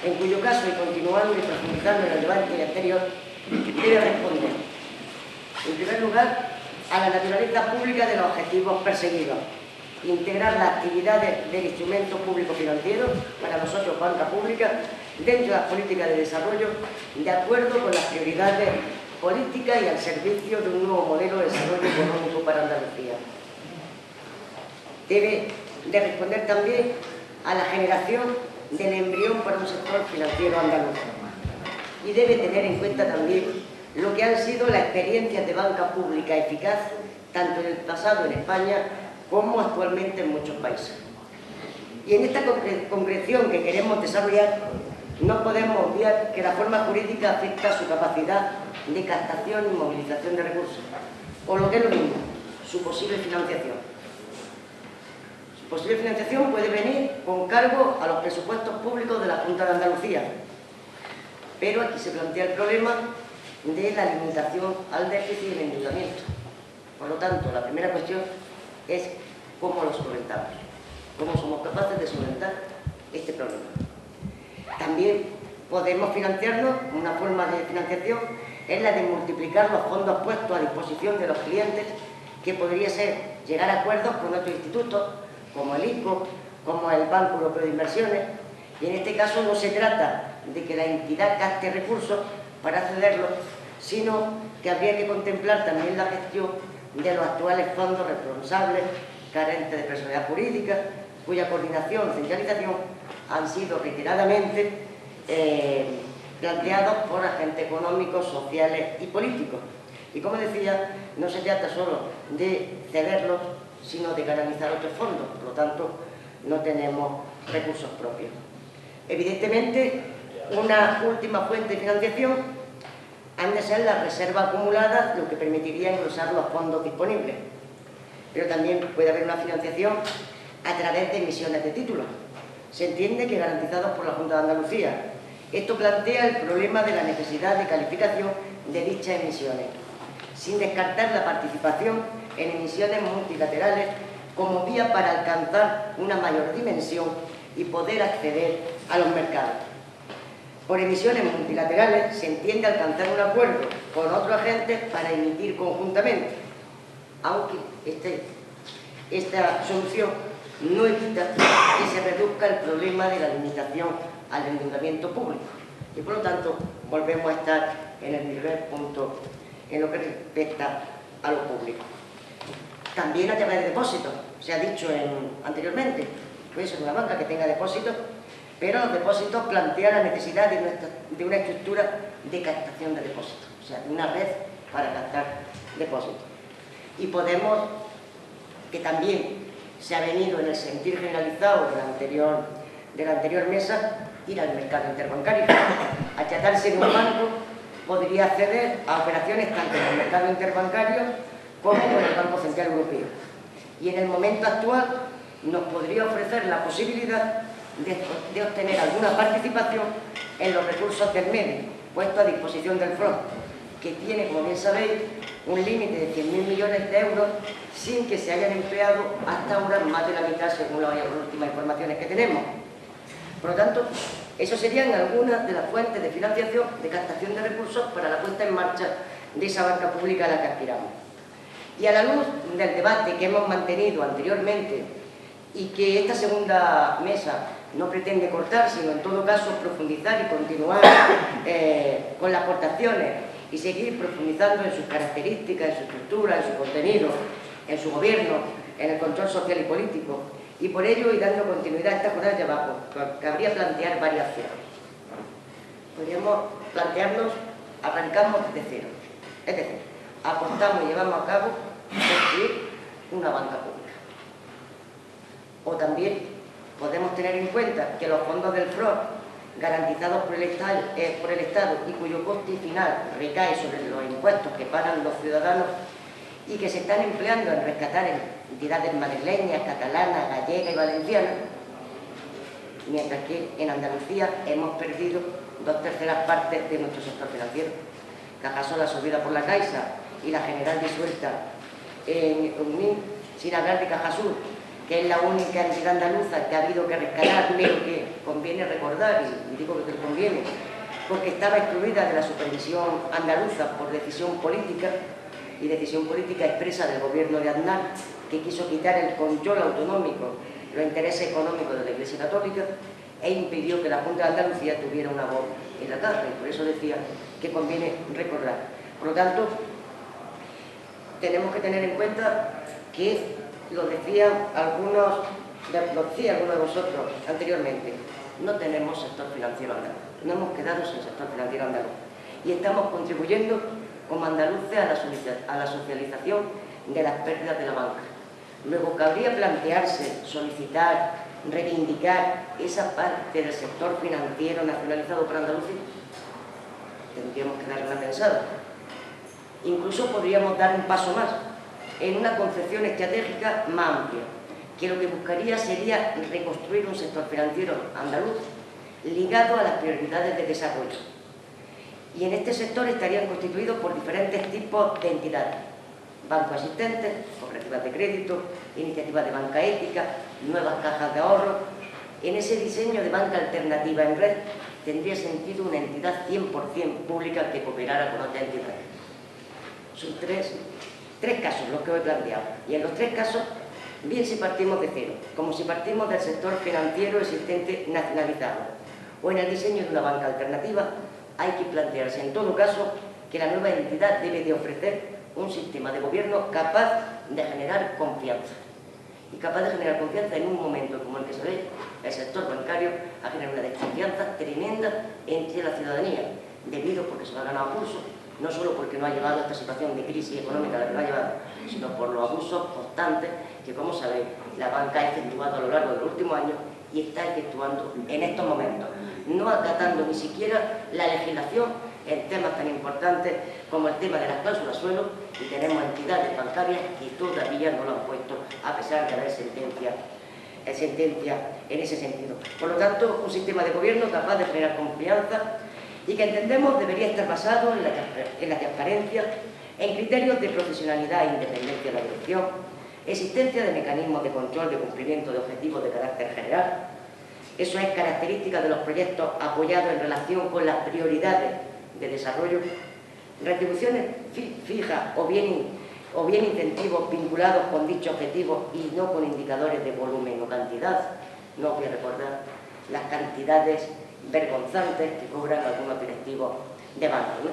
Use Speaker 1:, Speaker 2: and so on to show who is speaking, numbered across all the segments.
Speaker 1: en cuyo caso, y continuando y profundizando en el debate anterior, debe responder, en primer lugar, a la naturaleza pública de los objetivos perseguidos, integrar las actividades del instrumento público financiero, para nosotros banca pública, dentro de las políticas de desarrollo, de acuerdo con las prioridades políticas y al servicio de un nuevo modelo de desarrollo económico para Andalucía. Debe de responder también a la generación del embrión para un sector financiero andaluz y debe tener en cuenta también lo que han sido las experiencias de banca pública eficaz tanto en el pasado en España como actualmente en muchos países. Y en esta concreción que queremos desarrollar no podemos obviar que la forma jurídica afecta a su capacidad de captación y movilización de recursos, o lo que es lo mismo, su posible financiación. Su posible financiación puede venir con cargo a los presupuestos públicos de la Junta de Andalucía, pero aquí se plantea el problema de la limitación al déficit y el endeudamiento. Por lo tanto, la primera cuestión es cómo lo solventamos, cómo somos capaces de solventar este problema. También podemos financiarnos, una forma de financiación es la de multiplicar los fondos puestos a disposición de los clientes, que podría ser llegar a acuerdos con otros institutos, como el ICO, como el Banco Europeo de Inversiones, y en este caso no se trata de que la entidad gaste recursos para accederlos, sino que habría que contemplar también la gestión de los actuales fondos responsables, carentes de personalidad jurídica, cuya coordinación y centralización han sido reiteradamente planteados por agentes económicos, sociales y políticos. Y como decía, no se trata solo de cederlos, sino de canalizar otros fondos, por lo tanto no tenemos recursos propios. Evidentemente, una última fuente de financiación han de ser las reservas acumuladas, lo que permitiría engrosar los fondos disponibles. Pero también puede haber una financiación a través de emisiones de títulos. Se entiende que garantizados por la Junta de Andalucía. Esto plantea el problema de la necesidad de calificación de dichas emisiones, sin descartar la participación en emisiones multilaterales como vía para alcanzar una mayor dimensión y poder acceder a los mercados. Por emisiones multilaterales se entiende alcanzar un acuerdo con otros agentes para emitir conjuntamente, aunque esta solución no evita que se reduzca el problema de la limitación al endeudamiento público y por lo tanto volvemos a estar en el primer punto en lo que respecta a lo público. También a través de depósitos, se ha dicho anteriormente, puede ser una banca que tenga depósitos, pero los depósitos plantean la necesidad de una estructura de captación de depósitos, o sea, de una red para captar depósitos. Y podemos, que también se ha venido en el sentir generalizado de la anterior mesa, ir al mercado interbancario. Achatarse en un banco podría acceder a operaciones tanto en el mercado interbancario como con el Banco Central Europeo. Y en el momento actual nos podría ofrecer la posibilidad de obtener alguna participación en los recursos del MEDE, puesto a disposición del FRON, que tiene, como bien sabéis, un límite de 100.000 millones de euros sin que se hayan empleado hasta ahora más de la mitad, según las últimas informaciones que tenemos. Por lo tanto, eso serían algunas de las fuentes de financiación, de captación de recursos para la puesta en marcha de esa banca pública a la que aspiramos. Y a la luz del debate que hemos mantenido anteriormente y que esta segunda mesa no pretende cortar, sino en todo caso profundizar y continuar con las aportaciones y seguir profundizando en sus características, en su estructura, en su contenido, en su gobierno, en el control social y político. Y por ello, y dando continuidad a esta jornada de abajo, cabría plantear variaciones. Podríamos plantearnos, arrancamos de cero. Es decir, apostamos y llevamos a cabo construir una banca pública. O también podemos tener en cuenta que los fondos del FRON, garantizados por el Estado y cuyo coste final recae sobre los impuestos que pagan los ciudadanos y que se están empleando en rescatar entidades madrileñas, catalanas, gallegas y valencianas, mientras que en Andalucía hemos perdido 2/3 partes de nuestro sector financiero. Cajasol absorbida por la Caixa y la General disuelta en UNMIN, sin hablar de Cajasur, que es la única entidad andaluza que ha habido que rescatar, pero que conviene recordar, y digo que conviene, porque estaba excluida de la supervisión andaluza por decisión política, y decisión política expresa del gobierno de Aznar, que quiso quitar el control autonómico, los intereses económicos de la Iglesia Católica, e impidió que la Junta de Andalucía tuviera una voz en la caja, y por eso decía que conviene recordar. Por lo tanto, tenemos que tener en cuenta que, lo decían algunos de vosotros anteriormente, no tenemos sector financiero andaluz, no hemos quedado sin sector financiero andaluz, y estamos contribuyendo como andaluces a la socialización de las pérdidas de la banca. Luego, cabría plantearse, solicitar, reivindicar esa parte del sector financiero nacionalizado por Andalucía. Tendríamos que darle una pensada. Incluso podríamos dar un paso más en una concepción estratégica más amplia, que lo que buscaría sería reconstruir un sector financiero andaluz ligado a las prioridades de desarrollo. Y en este sector estarían constituidos por diferentes tipos de entidades: bancos asistentes, cooperativas de crédito, iniciativas de banca ética, nuevas cajas de ahorro. En ese diseño de banca alternativa en red tendría sentido una entidad 100% pública que cooperara con otras entidades. Son tres casos los que os he planteado, y en los tres casos, bien si partimos de cero, como si partimos del sector financiero existente nacionalizado, o en el diseño de una banca alternativa, hay que plantearse en todo caso que la nueva entidad debe de ofrecer un sistema de gobierno capaz de generar confianza. Y capaz de generar confianza en un momento como el que se ve, el sector bancario ha generado una desconfianza tremenda entre la ciudadanía, debido porque se lo ha ganado a pulso, no solo porque no ha llevado a esta situación de crisis económica a la que lo ha llevado, sino por los abusos constantes que, como sabéis, la banca ha efectuado a lo largo de los últimos años y está efectuando en estos momentos, no acatando ni siquiera la legislación en temas tan importantes como el tema de las cláusulas suelo, y tenemos entidades bancarias que todavía no lo han puesto, a pesar de haber sentencia en ese sentido. Por lo tanto, un sistema de gobierno capaz de generar confianza y que entendemos debería estar basado en la transparencia, en criterios de profesionalidad e independencia de la dirección, existencia de mecanismos de control de cumplimiento de objetivos de carácter general. Eso es característica de los proyectos apoyados en relación con las prioridades de desarrollo, retribuciones fijas o bien incentivos vinculados con dichos objetivos y no con indicadores de volumen o cantidad. No os voy a recordar las cantidades vergonzantes que cobran algunos directivos de banco, ¿no?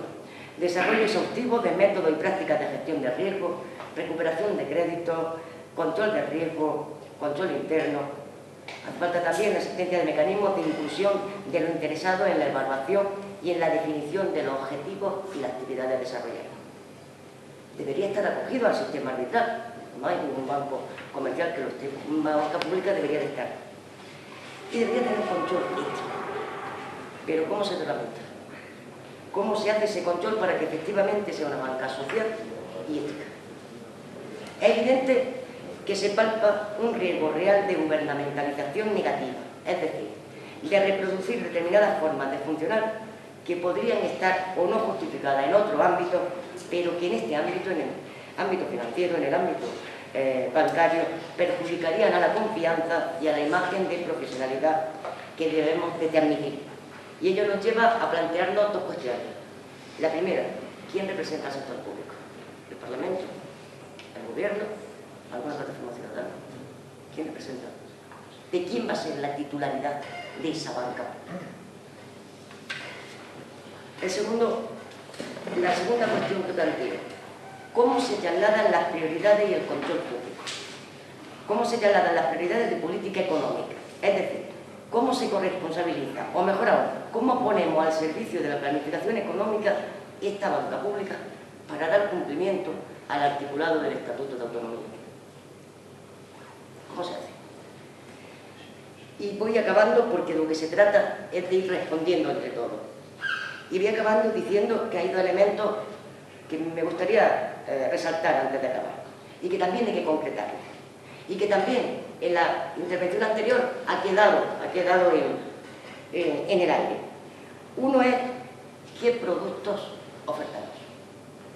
Speaker 1: Desarrollo exhaustivo de métodos y prácticas de gestión de riesgo, recuperación de créditos, control de riesgo, control interno. Hace falta también la existencia de mecanismos de inclusión de lo interesado en la evaluación y en la definición de los objetivos y las actividades desarrolladas. Debería estar acogido al sistema arbitral. No hay ningún banco comercial que lo esté. Una banca pública debería de estar. Y debería tener control ético. Pero ¿cómo se tramita? ¿Cómo se hace ese control para que efectivamente sea una banca social y ética? Es evidente que se palpa un riesgo real de gubernamentalización negativa, es decir, de reproducir determinadas formas de funcionar que podrían estar o no justificadas en otro ámbito, pero que en este ámbito, en el ámbito financiero, en el ámbito bancario, perjudicarían a la confianza y a la imagen de profesionalidad que debemos de transmitir. Y ello nos lleva a plantearnos dos cuestiones. La primera, ¿quién representa al sector público? ¿El Parlamento? ¿El Gobierno? ¿Alguna plataforma ciudadana? ¿Quién representa? ¿De quién va a ser la titularidad de esa banca? La segunda cuestión que planteo: ¿cómo se trasladan las prioridades y el control público? ¿Cómo se trasladan las prioridades de política económica? Es decir, ¿cómo se corresponsabiliza? O mejor aún, ¿cómo ponemos al servicio de la planificación económica esta banca pública para dar cumplimiento al articulado del Estatuto de Autonomía? ¿Cómo se hace? Y voy acabando, porque lo que se trata es de ir respondiendo entre todos. Y voy acabando diciendo que hay dos elementos que me gustaría resaltar antes de acabar, y que también hay que concretar, y que también en la intervención anterior ha quedado en el aire. Uno es qué productos ofertamos,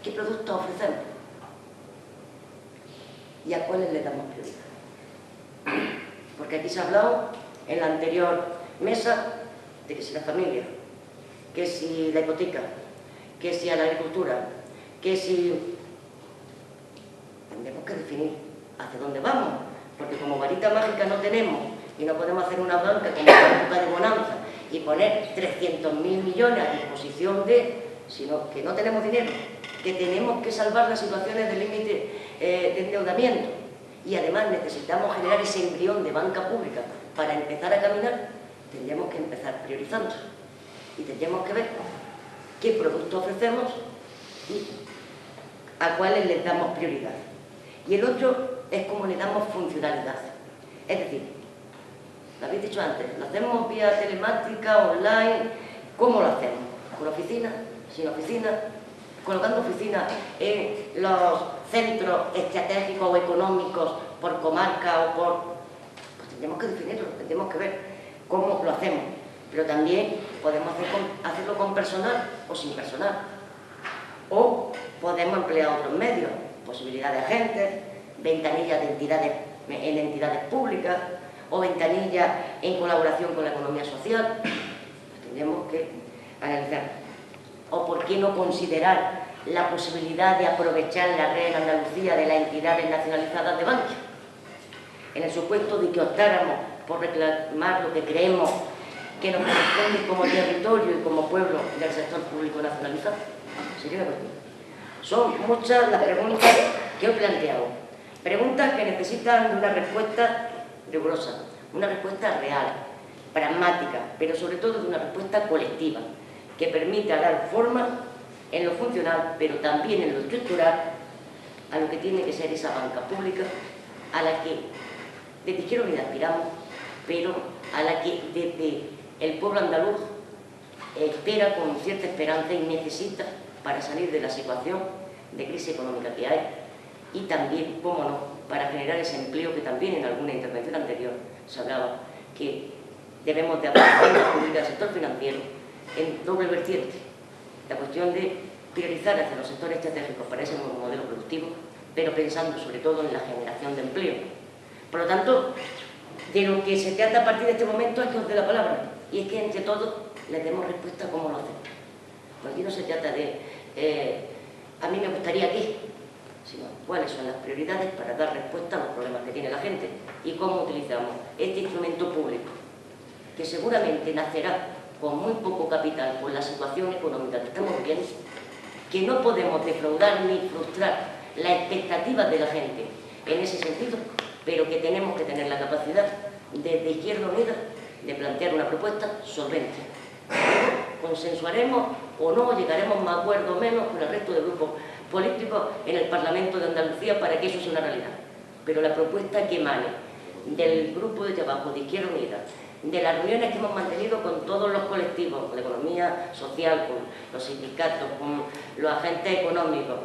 Speaker 1: qué productos ofrecemos y a cuáles le damos prioridad. Porque aquí se ha hablado en la anterior mesa de que si la familia, que si la hipoteca, que si a la agricultura, que si... Tendremos que definir hacia dónde vamos, porque como varita mágica no tenemos y no podemos hacer una banca como en la época de bonanza y poner 300.000 millones a disposición sino que no tenemos dinero, que tenemos que salvar las situaciones de límite de endeudamiento y además necesitamos generar ese embrión de banca pública para empezar a caminar, tendríamos que empezar priorizando y tendríamos que ver qué productos ofrecemos y a cuáles les damos prioridad. Y el otro es cómo le damos funcionalidad. Es decir, lo habéis dicho antes, lo hacemos vía telemática, online. ¿Cómo lo hacemos? ¿Con oficina? ¿Sin oficina? ¿Colocando oficinas en los centros estratégicos o económicos por comarca o por...? Pues tendremos que definirlo, tendremos que ver cómo lo hacemos. Pero también podemos hacerlo con personal o sin personal. O podemos emplear otros medios, posibilidad de agentes, ventanillas de entidades en entidades públicas o ventanillas en colaboración con la economía social. Tendremos que analizar. O por qué no considerar la posibilidad de aprovechar la red en Andalucía de las entidades nacionalizadas de Bankia, en el supuesto de que optáramos por reclamar lo que creemos que nos corresponde como territorio y como pueblo del sector público nacionalizado. Sería la cuestión. Son muchas las preguntas que he planteado. Preguntas que necesitan de una respuesta rigurosa, una respuesta real, pragmática, pero sobre todo de una respuesta colectiva, que permita dar forma en lo funcional, pero también en lo estructural, a lo que tiene que ser esa banca pública, a la que desde Izquierda Unida aspiramos, pero a la que desde el pueblo andaluz espera con cierta esperanza y necesita para salir de la situación de crisis económica que hay y también, cómo no, para generar ese empleo que también en alguna intervención anterior se hablaba que debemos de apoyar la pública del sector financiero en doble vertiente. La cuestión de priorizar hacia los sectores estratégicos para ese nuevo modelo productivo, pero pensando sobre todo en la generación de empleo. Por lo tanto, de lo que se trata a partir de este momento es que os dé la palabra y es que entre todos les demos respuesta a cómo lo hacemos. Aquí no se trata de a mí me gustaría que, sino cuáles son las prioridades para dar respuesta a los problemas que tiene la gente y cómo utilizamos este instrumento público, que seguramente nacerá con muy poco capital por la situación económica que estamos viviendo, que no podemos defraudar ni frustrar las expectativas de la gente en ese sentido, pero que tenemos que tener la capacidad desde Izquierda Unida de plantear una propuesta solvente. Consensuaremos o no, llegaremos más acuerdo o menos con el resto de grupos políticos en el Parlamento de Andalucía para que eso sea una realidad. Pero la propuesta que emane del grupo de trabajo de Izquierda Unida, de las reuniones que hemos mantenido con todos los colectivos, con la economía social, con los sindicatos, con los agentes económicos,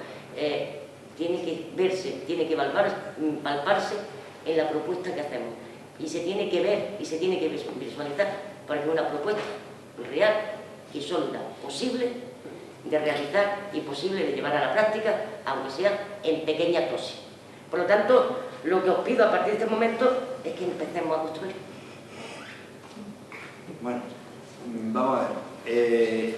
Speaker 1: tiene que verse, tiene que palparse en la propuesta que hacemos. Y se tiene que ver y se tiene que visualizar para que una propuesta real y sólida, posible de realizar y posible de llevar a la práctica, aunque sea en pequeñas dosis. Por lo tanto, lo que os pido a partir de este momento es que empecemos a construir.
Speaker 2: Bueno, vamos a ver.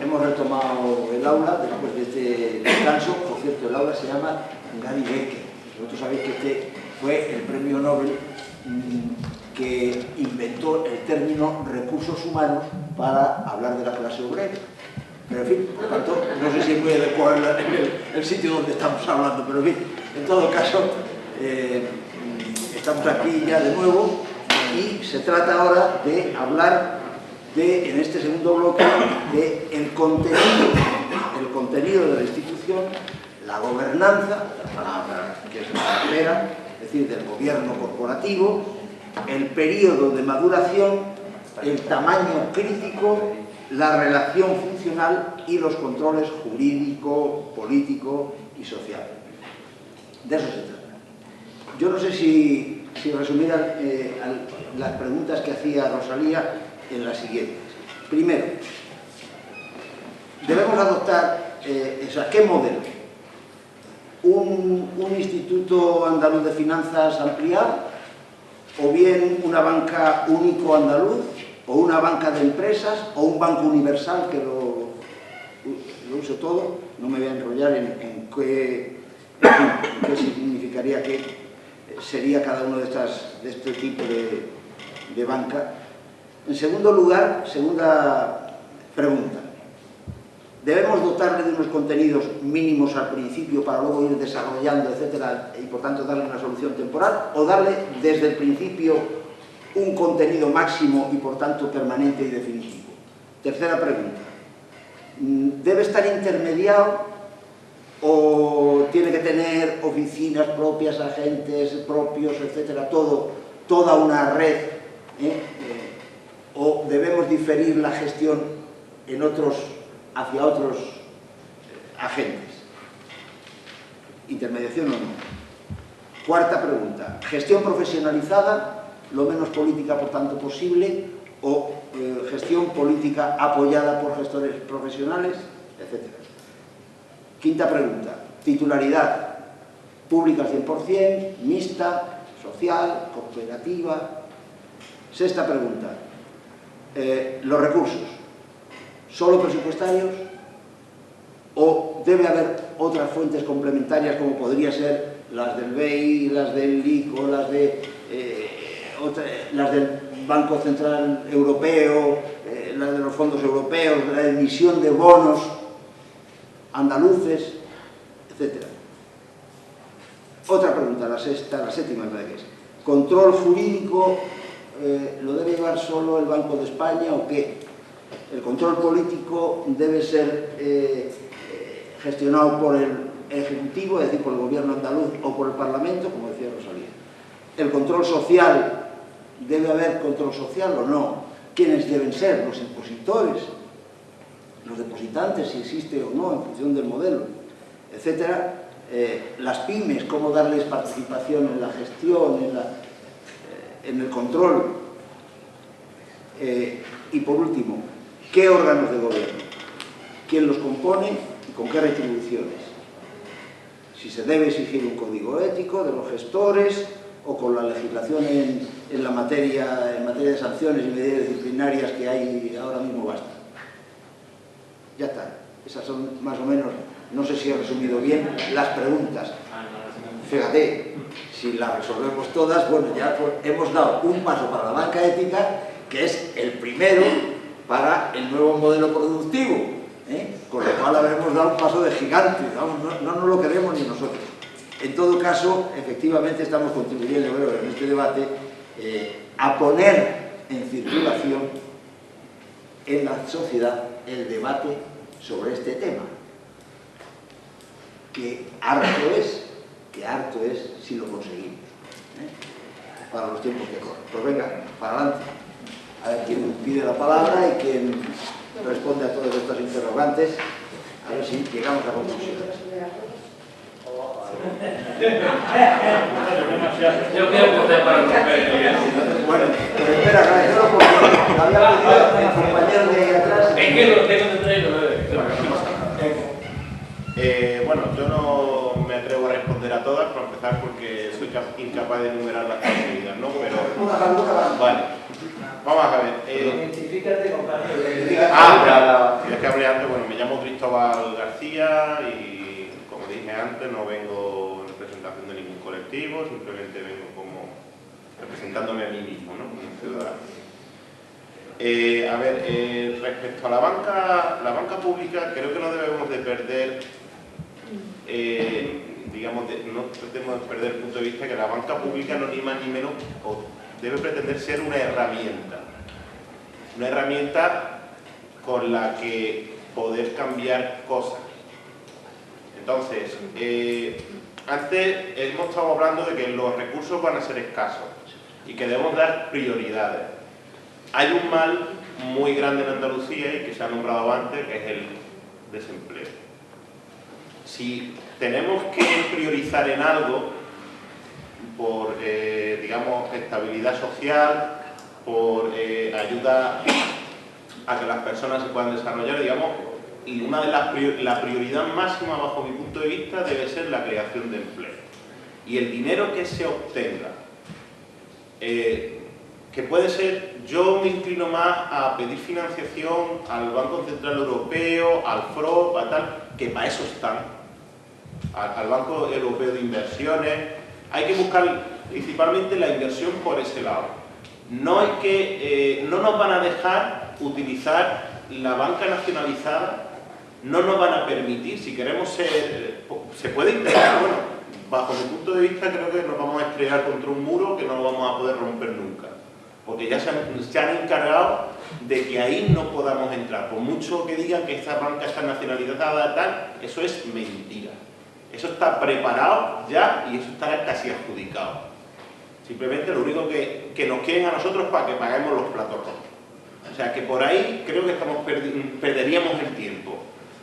Speaker 2: Hemos retomado el aula después de este descanso. Por cierto, el aula se llama Gary Becker. Vosotros sabéis que este fue el premio Nobel que inventó el término recursos humanos para hablar de la clase obrera. Pero en fin, por tanto, no sé si es muy adecuado el sitio donde estamos hablando, pero en fin, en todo caso, estamos aquí ya de nuevo y se trata ahora de hablar en este segundo bloque, del contenido de la institución, la gobernanza, la palabra que es la primera, es decir, del gobierno corporativo, el periodo de maduración, el tamaño crítico, la relación funcional y los controles jurídico, político y social. De eso se trata. Yo no sé si resumir las preguntas que hacía Rosalía en las siguientes. Primero, debemos adoptar, ¿qué modelo? ¿Un instituto andaluz de finanzas ampliado? o bien una banca único andaluz, o una banca de empresas, o un banco universal que lo use todo. No me voy a enrollar en qué significaría que sería cada uno de este tipo de banca. En segundo lugar, segunda pregunta, ¿debemos dotarle de unos contenidos mínimos al principio para luego ir desarrollando, etcétera, y por tanto darle una solución temporal, o darle desde el principio un contenido máximo y por tanto permanente y definitivo? Tercera pregunta, ¿debe estar intermediado o tiene que tener oficinas propias, agentes propios, etcétera, toda una red, o debemos diferir la gestión hacia otros agentes? ¿Intermediación o no? Cuarta pregunta, ¿gestión profesionalizada, lo menos política por tanto posible, o gestión política apoyada por gestores profesionales, etcétera? Quinta pregunta, titularidad, pública al 100%, mixta, social, cooperativa. Sexta pregunta, los recursos, ¿solo presupuestarios o debe haber otras fuentes complementarias como podría ser las del BEI, las del LIC o las del Banco Central Europeo, las de los fondos europeos, la emisión de bonos andaluces, etcétera? Otra pregunta, la séptima, es ¿control jurídico lo debe llevar solo el Banco de España o qué? ¿El control político debe ser gestionado por el Ejecutivo, es decir, por el Gobierno andaluz o por el Parlamento, como decía Rosalía? ¿El control social, debe haber control social o no? ¿Quiénes deben ser? ¿Los impositores? ¿Los depositantes, si existe o no, en función del modelo? Etcétera. Las pymes, cómo darles participación en la gestión, en el control. Y por último, ¿qué órganos de gobierno? ¿Quién los compone y con qué retribuciones? Si se debe exigir un código ético de los gestores o con la legislación en materia de sanciones y medidas disciplinarias que hay ahora mismo basta. Ya está. Esas son más o menos, no sé si he resumido bien, las preguntas. Fíjate, si las resolvemos todas, bueno, ya hemos dado un paso para la banca ética, que es el primero para el nuevo modelo productivo, con lo cual habremos dado un paso de gigante. No nos lo queremos ni nosotros. En todo caso, efectivamente estamos contribuyendo, creo, en este debate a poner en circulación en la sociedad el debate sobre este tema, que harto es si lo conseguimos, para los tiempos que corren. Pues venga, para adelante. A ver quién pide la palabra y quién responde a todas estas interrogantes, a ver si llegamos a conclusiones.
Speaker 3: Yo creo que usted para romper.
Speaker 2: Bueno, pero espera, agradecerlo porque había pedido el compañero de atrás.
Speaker 3: Es que lo tengo detrás y lo veo.
Speaker 4: Bueno, yo no me atrevo a responder a todas, para empezar, porque soy incapaz de enumerar las posibilidades, ¿no? Pero... Vale. Vamos a ver.
Speaker 3: Identifícate, compañero.
Speaker 4: Es que hablé antes, bueno, me llamo Cristóbal García y, como dije antes, no vengo en representación de ningún colectivo, simplemente vengo como representándome a mí mismo, ¿no? Como ciudadano. Respecto a la banca pública, creo que no debemos de perder, no debemos perder el punto de vista que la banca pública no ni más ni menos debe pretender ser una herramienta con la que poder cambiar cosas. Entonces, antes hemos estado hablando de que los recursos van a ser escasos y que debemos dar prioridades. Hay un mal muy grande en Andalucía y que se ha nombrado antes, que es el desempleo. Si tenemos que priorizar en algo por, estabilidad social, por ayuda a que las personas se puedan desarrollar, y una de la prioridad máxima bajo mi punto de vista debe ser la creación de empleo. Y el dinero que se obtenga que puede ser, yo me inclino más a pedir financiación al Banco Central Europeo, al FROB, a tal, que para eso están, al Banco Europeo de Inversiones. Hay que buscar principalmente la inversión por ese lado. No nos van a dejar utilizar la banca nacionalizada, no nos van a permitir, si queremos ser, se puede intentar, bueno, bajo mi punto de vista creo que nos vamos a estrellar contra un muro que no lo vamos a poder romper nunca, porque ya se han encargado de que ahí no podamos entrar, por mucho que digan que esta banca está nacionalizada, tal, eso es mentira, eso está preparado ya y eso está casi adjudicado. Simplemente lo único que nos quieren a nosotros para que paguemos los platos rojos. O sea que por ahí creo que perderíamos el tiempo.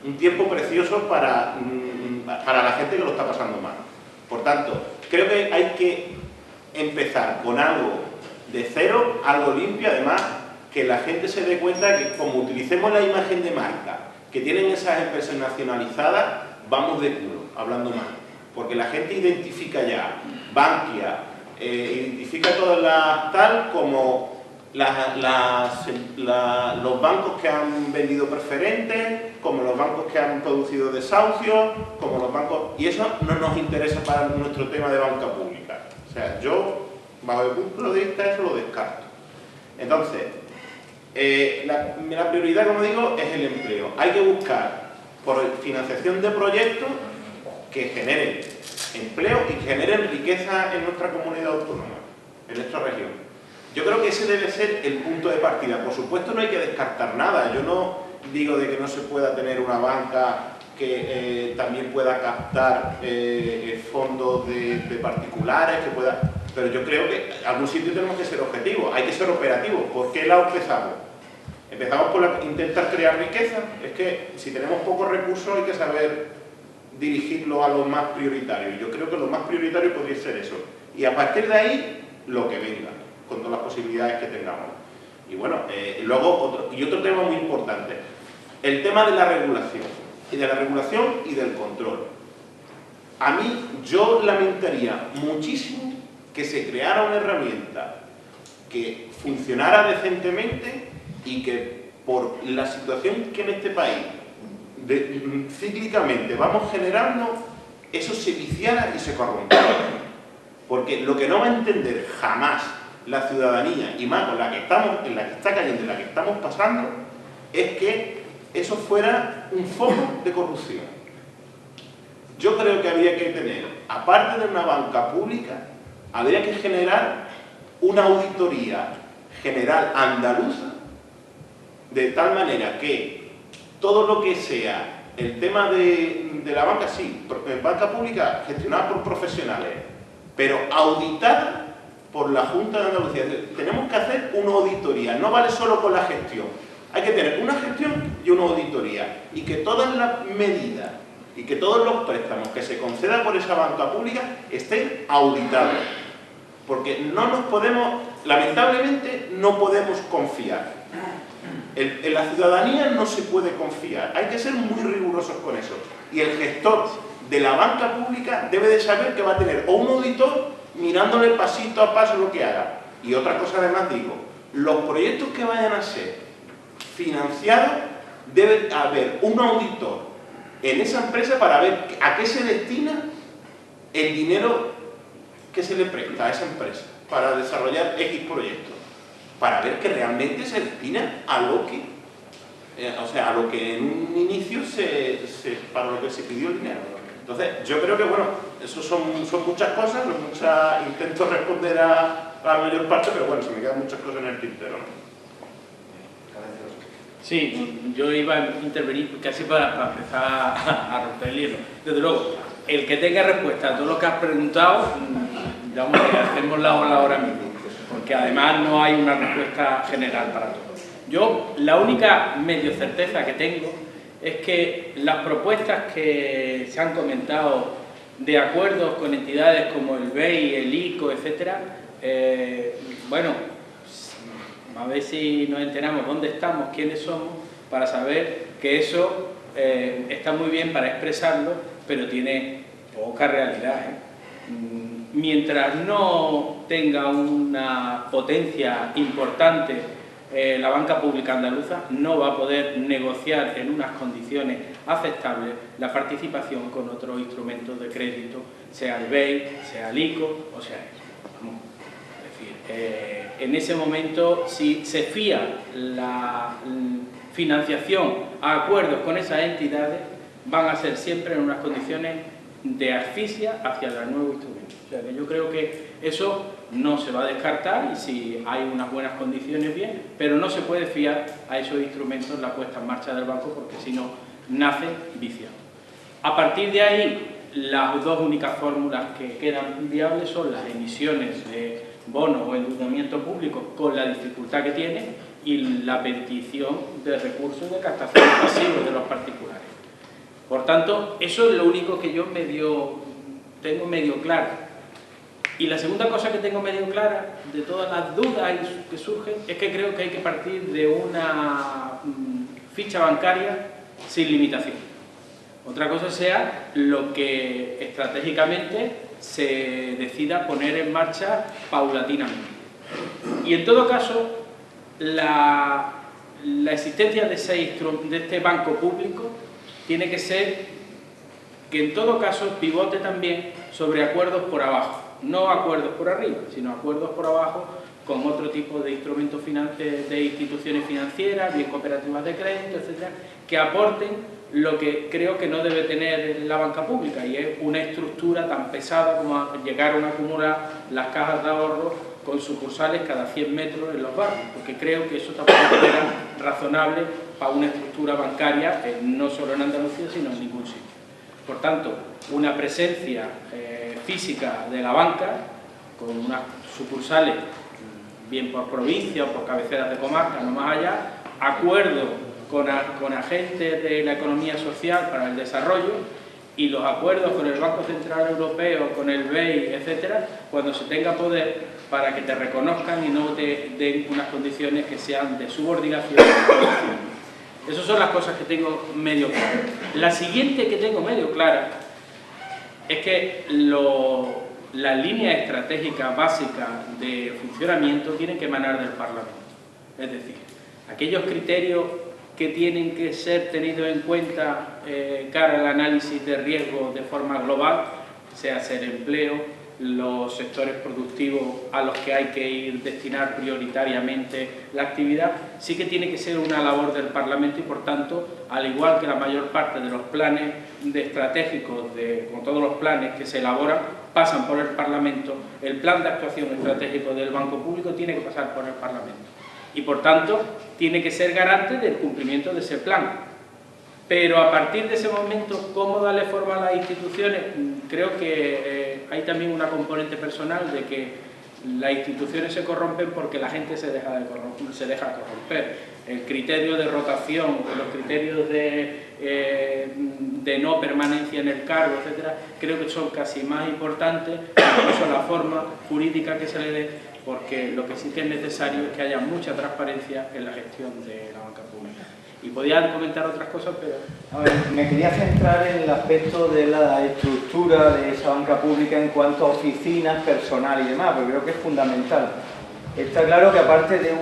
Speaker 4: Un tiempo precioso para la gente que lo está pasando mal. Por tanto, creo que hay que empezar con algo de cero, algo limpio, además que la gente se dé cuenta que como utilicemos la imagen de marca que tienen esas empresas nacionalizadas, vamos de culo, hablando mal. Porque la gente identifica ya Bankia, identifica todas las tal como los bancos que han vendido preferentes, como los bancos que han producido desahucios, como los bancos... Y eso no nos interesa para nuestro tema de banca pública. O sea, yo, bajo el punto de vista, eso lo descarto. Entonces, la prioridad, como digo, es el empleo. Hay que buscar por financiación de proyectos que generen empleo y que generen riqueza en nuestra comunidad autónoma, en nuestra región. Yo creo que ese debe ser el punto de partida. Por supuesto no hay que descartar nada. Yo no digo de que no se pueda tener una banca que también pueda captar fondos de particulares, que pueda... Pero yo creo que en algún sitio tenemos que ser objetivos, hay que ser operativos. ¿Por qué la empezamos? Empezamos por intentar crear riqueza. Es que si tenemos pocos recursos hay que saber dirigirlo a lo más prioritario. Yo creo que lo más prioritario podría ser eso. Y a partir de ahí, lo que venga, con todas las posibilidades que tengamos. Y bueno, luego otro tema muy importante, el tema de la regulación. Y de la regulación y del control. A mí, yo lamentaría muchísimo que se creara una herramienta que funcionara decentemente y que por la situación que en este país cíclicamente vamos generando, eso se viciara y se corrompiera. Porque lo que no va a entender jamás la ciudadanía, y más con la que estamos, en la que está cayendo, en la que estamos pasando, es que eso fuera un foco de corrupción. Yo creo que habría que tener, aparte de una banca pública, habría que generar una auditoría general andaluza, de tal manera que todo lo que sea el tema de la banca, sí, banca pública gestionada por profesionales, pero auditada por la Junta de Andalucía. Tenemos que hacer una auditoría, no vale solo con la gestión, hay que tener una gestión y una auditoría, y que todas las medidas y que todos los préstamos que se concedan por esa banca pública estén auditados, porque no nos podemos, lamentablemente, no podemos confiar. En la ciudadanía no se puede confiar, hay que ser muy rigurosos con eso. Y el gestor de la banca pública debe de saber que va a tener o un auditor mirándole pasito a paso lo que haga. Y otra cosa además digo, los proyectos que vayan a ser financiados, debe haber un auditor en esa empresa para ver a qué se destina el dinero que se le presta a esa empresa para desarrollar X proyectos, para ver que realmente se destina a lo que, a lo que en un inicio para lo que se pidió el dinero. Entonces, yo creo que, bueno, eso son muchas cosas, intento responder a la mayor parte, pero bueno, se me quedan muchas cosas en el tintero, ¿no?
Speaker 3: Sí, yo iba a intervenir casi para empezar a romper el hielo. Desde luego, el que tenga respuesta a todo lo que has preguntado, digamos que hacemos la ola ahora mismo, porque además no hay una respuesta general para todo. Yo, la única medio certeza que tengo es que las propuestas que se han comentado de acuerdos con entidades como el BEI, el ICO, etcétera, bueno, a ver si nos enteramos dónde estamos, quiénes somos, para saber que eso está muy bien para expresarlo, pero tiene poca realidad, mientras no tenga una potencia importante la banca pública andaluza, no va a poder negociar en unas condiciones aceptables la participación con otros instrumentos de crédito, sea el BEI, sea el ICO o sea eso. Es decir, en ese momento, si se fía la financiación a acuerdos con esas entidades, van a ser siempre en unas condiciones de asfixia hacia los nuevos instrumentos. O sea que yo creo que eso no se va a descartar y si hay unas buenas condiciones bien, pero no se puede fiar a esos instrumentos la puesta en marcha del banco porque si no, nace viciado. A partir de ahí, las dos únicas fórmulas que quedan viables son las emisiones de bonos o endeudamiento público con la dificultad que tiene y la petición de recursos de captación pasivos de los particulares. Por tanto, eso es lo único que yo tengo medio claro. Y la segunda cosa que tengo medio clara, de todas las dudas que surgen, es que creo que hay que partir de una ficha bancaria sin limitación. Otra cosa sea lo que estratégicamente se decida poner en marcha paulatinamente. Y en todo caso, la existencia de este banco público tiene que ser que en todo caso pivote también sobre acuerdos por abajo. No acuerdos por arriba, sino acuerdos por abajo con otro tipo de instrumentos de instituciones financieras, bien cooperativas de crédito, etcétera, que aporten lo que creo que no debe tener la banca pública y es una estructura tan pesada como llegaron a acumular las cajas de ahorro con sucursales cada 100 metros en los barrios, porque creo que eso tampoco era razonable para una estructura bancaria, no solo en Andalucía, sino en ningún sitio. Por tanto, una presencia física de la banca, con unas sucursales, bien por provincia o por cabeceras de comarca, no más allá, acuerdos con agentes de la economía social para el desarrollo y los acuerdos con el Banco Central Europeo, con el BEI, etcétera, cuando se tenga poder para que te reconozcan y no te den unas condiciones que sean de subordinación. Esas son las cosas que tengo medio claras. La siguiente que tengo medio clara es que las líneas estratégicas básicas de funcionamiento tienen que emanar del Parlamento. Es decir, aquellos criterios que tienen que ser tenidos en cuenta cara al análisis de riesgo de forma global, sea el empleo, los sectores productivos a los que hay que destinar prioritariamente la actividad, sí que tiene que ser una labor del Parlamento y, por tanto, al igual que la mayor parte de los planes estratégicos, como todos los planes que se elaboran, pasan por el Parlamento, el plan de actuación estratégico del Banco Público tiene que pasar por el Parlamento y, por tanto, tiene que ser garante del cumplimiento de ese plan. Pero a partir de ese momento, ¿cómo darle forma a las instituciones? Creo que hay también una componente personal de que las instituciones se corrompen porque la gente se deja corromper. El criterio de rotación, los criterios de no permanencia en el cargo, etcétera, creo que son casi más importantes, incluso la forma jurídica que se le dé, porque lo que sí que es necesario es que haya mucha transparencia en la gestión de la banca pública. Y podía comentar otras cosas, pero...
Speaker 5: A ver, me quería centrar en el aspecto de la estructura de esa banca pública en cuanto a oficinas, personal y demás, porque creo que es fundamental. Está claro que aparte de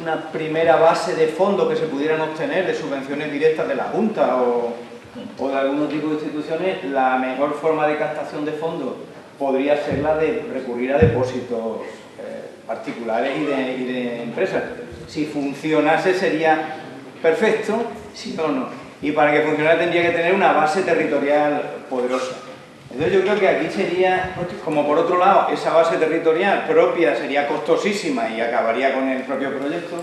Speaker 5: una primera base de fondos que se pudieran obtener de subvenciones directas de la Junta o de algún tipo de instituciones, la mejor forma de captación de fondos podría ser la de recurrir a depósitos particulares y de empresas. Si funcionase sería perfecto, si no, no. Y para que funcionara tendría que tener una base territorial poderosa. Entonces yo creo que aquí sería, como por otro lado, esa base territorial propia sería costosísima y acabaría con el propio proyecto,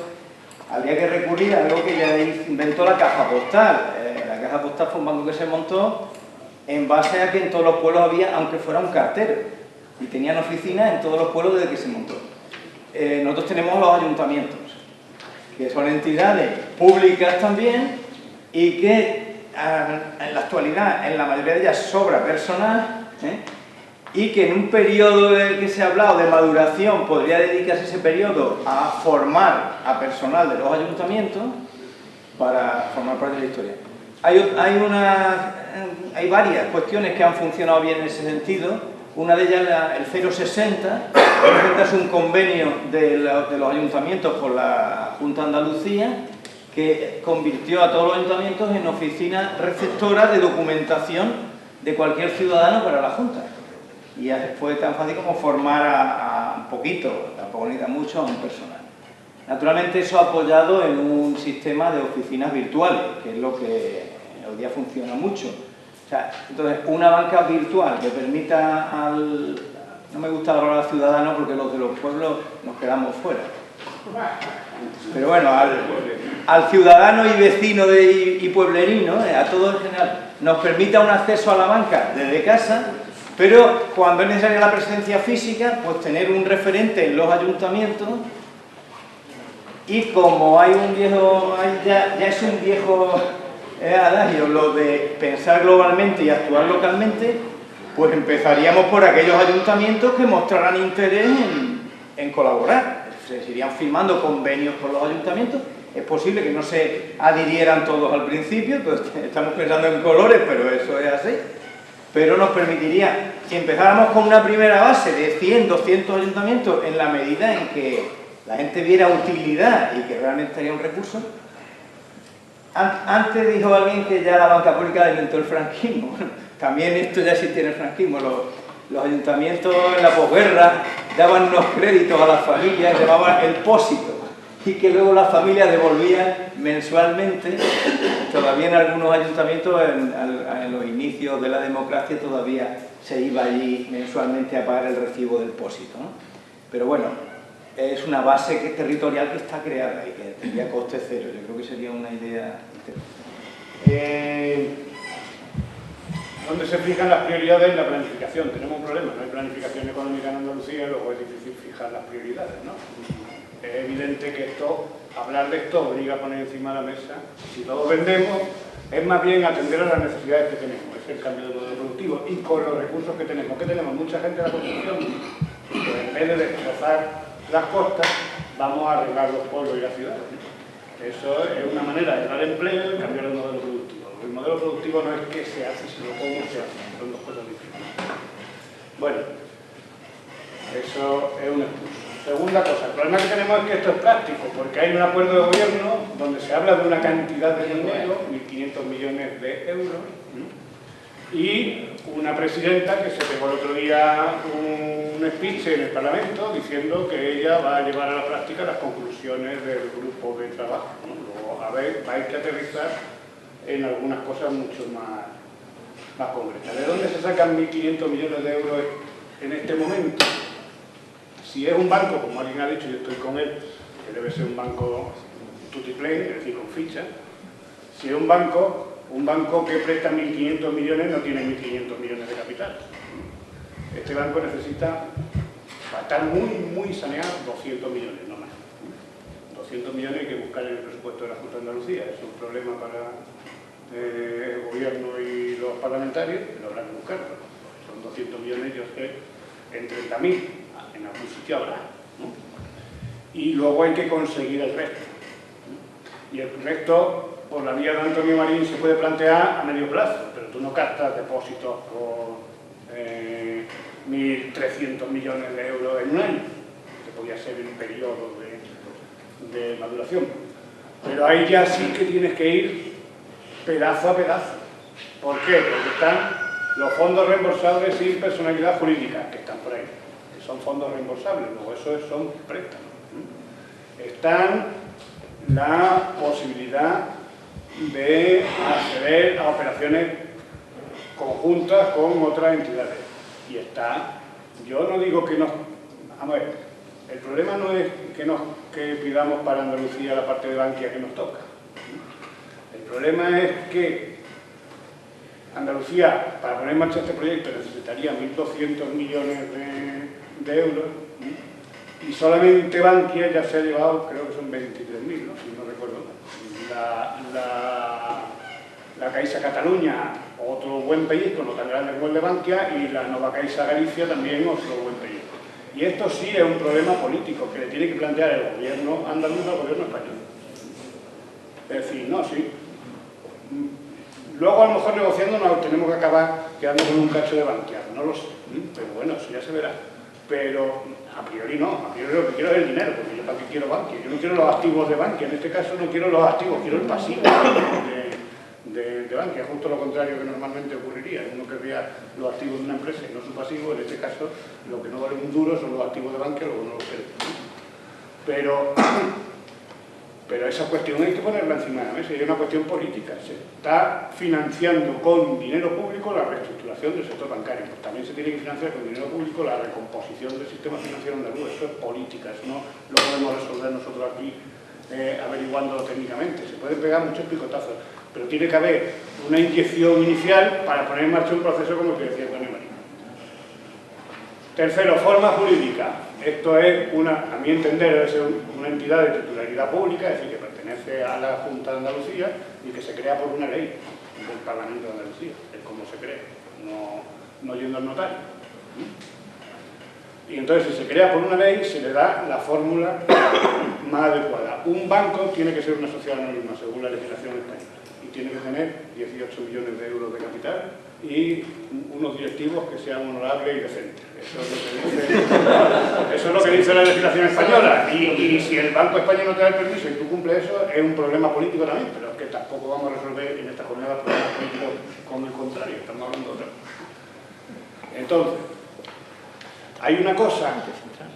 Speaker 5: habría que recurrir a algo que ya inventó la Caja Postal. La Caja Postal fue un banco que se montó en base a que en todos los pueblos había, aunque fuera un cartero, y tenían oficinas en todos los pueblos desde que se montó. Nosotros tenemos los ayuntamientos, que son entidades públicas también y que en la actualidad en la mayoría de ellas sobra personal y que en un periodo del que se ha hablado de maduración podría dedicarse ese periodo a formar a personal de los ayuntamientos para formar parte de la historia. Hay varias cuestiones que han funcionado bien en ese sentido. Una de ellas, el 060, es un convenio de los ayuntamientos con la Junta de Andalucía, que convirtió a todos los ayuntamientos en oficinas receptoras de documentación de cualquier ciudadano para la Junta. Y fue tan fácil como formar a un poquito, tampoco necesita mucho, a un personal. Naturalmente eso apoyado en un sistema de oficinas virtuales, que es lo que hoy día funciona mucho. O sea, entonces, una banca virtual que permita al... No me gusta hablar al ciudadano porque los de los pueblos nos quedamos fuera. Pero bueno, al ciudadano y vecino y pueblerino, a todo en general, nos permita un acceso a la banca desde casa, pero cuando es necesaria la presencia física, pues tener un referente en los ayuntamientos. Y como hay un viejo, ya es un viejo adagio, lo de pensar globalmente y actuar localmente, pues empezaríamos por aquellos ayuntamientos que mostraran interés en colaborar. Se irían firmando convenios con los ayuntamientos. Es posible que no se adhirieran todos al principio, entonces estamos pensando en colores, pero eso es así. Pero nos permitiría, si empezáramos con una primera base de 100, 200 ayuntamientos, en la medida en que la gente viera utilidad y que realmente haya un recurso. Antes dijo alguien que ya la banca pública inventó el franquismo. Bueno, también esto ya existía en el franquismo. Los ayuntamientos en la posguerra daban unos créditos a las familias, llamaban el pósito, y que luego las familias devolvían mensualmente. Todavía en algunos ayuntamientos, en los inicios de la democracia, todavía se iba allí mensualmente a pagar el recibo del pósito, ¿no? Pero bueno, es una base territorial que está creada y que tendría coste cero. Yo creo que sería una idea interesante.
Speaker 6: ¿Dónde se fijan las prioridades en la planificación? Tenemos un problema, no hay planificación económica en Andalucía, luego es difícil fijar las prioridades, ¿no? Es evidente que hablar de esto obliga a poner encima de la mesa. Si todos vendemos, es más bien atender a las necesidades que tenemos, es el cambio de modelo productivo y con los recursos que tenemos. ¿Qué tenemos? Mucha gente en la construcción, pues en vez de destrozar las costas, vamos a arreglar los pueblos y las ciudades. Eso es una manera de dar empleo y cambiar el modelo productivo. El modelo productivo no es qué se hace, sino cómo se hace. Son dos cosas diferentes. Bueno, eso es un excuso. Segunda cosa, el problema que tenemos es que esto es práctico, porque hay un acuerdo de gobierno donde se habla de una cantidad de dinero, 1.500 millones de euros, y una presidenta que se pegó el otro día un speech en el Parlamento diciendo que ella va a llevar a la práctica las conclusiones del grupo de trabajo, ¿no? Luego, a ver, va a ir que aterrizar en algunas cosas mucho más concretas. ¿De dónde se sacan 1.500 millones de euros en este momento? Si es un banco, como alguien ha dicho, yo estoy con él, que debe ser un banco tutti-plain, es decir, con ficha. Si es un banco que presta 1.500 millones no tiene 1.500 millones de capital. Este banco necesita, para estar muy saneado, 200 millones, no más. 200 millones hay que buscar en el presupuesto de la Junta de Andalucía. Es un problema para el gobierno y los parlamentarios, pero habrá que buscarlo. Son 200 millones, yo sé, en 30.000. En algún sitio habrá, ¿no? Y luego hay que conseguir el resto. Y el resto, por la vía de Antonio Marín, se puede plantear a medio plazo, pero tú no captas depósitos por 1.300 millones de euros en un año, que podría ser un periodo de maduración. Pero ahí ya sí que tienes que ir pedazo a pedazo. ¿Por qué? Porque están los fondos reembolsables sin personalidad jurídica, que están por ahí. Son fondos reembolsables, luego eso son préstamos. Están la posibilidad de acceder a operaciones conjuntas con otras entidades. Y está, yo no digo que no... Vamos a ver, el problema no es que pidamos para Andalucía la parte de Bankia que nos toca. El problema es que Andalucía, para poner en marcha este proyecto, necesitaría 1.200 millones de euros, y solamente Bankia ya se ha llevado, creo que son 23.000, ¿no? Si no recuerdo. La Caixa Cataluña, otro buen pellizco, no tan grande como el de Bankia, y la Nova Caixa Galicia también otro buen pellizco. Y esto sí es un problema político que le tiene que plantear el gobierno andaluz al gobierno español. Es decir, no, sí. Luego a lo mejor negociando nos tenemos que acabar quedando con un cacho de Bankia. No lo sé, pero bueno, eso ya se verá. Pero a priori no, a priori lo que quiero es el dinero, porque yo para qué quiero Bankia. Yo no quiero los activos de Bankia, en este caso no quiero los activos, quiero el pasivo de Bankia, justo lo contrario que normalmente ocurriría. Uno querría los activos de una empresa y no su pasivo. En este caso, lo que no vale un duro son los activos de Bankia, luego no los quiero. Pero esa cuestión hay que ponerla encima de la mesa, y es una cuestión política. Se está financiando con dinero público la reestructuración del sector bancario. Pues también se tiene que financiar con dinero público la recomposición del sistema financiero andaluz. Eso es política, eso no lo podemos resolver nosotros aquí averiguándolo técnicamente. Se pueden pegar muchos picotazos, pero tiene que haber una inyección inicial para poner en marcha un proceso como el que decía Antonio María. Tercero, forma jurídica. Esto es, a mi entender, debe ser una entidad de titularidad pública, es decir, que pertenece a la Junta de Andalucía y que se crea por una ley del Parlamento de Andalucía. Es como se crea, no yendo al notario. Y entonces, si se crea por una ley, se le da la fórmula más adecuada. Un banco tiene que ser una sociedad anónima, según la legislación española, y tiene que tener 18 millones de euros de capital y unos directivos que sean honorables y decentes. Eso es lo que dice la legislación española. Y si el Banco Español no te da el permiso y tú cumples eso, es un problema político también, pero es que tampoco vamos a resolver en esta jornada problemas políticos con el contrario, estamos hablando de otra cosa. Entonces, hay una cosa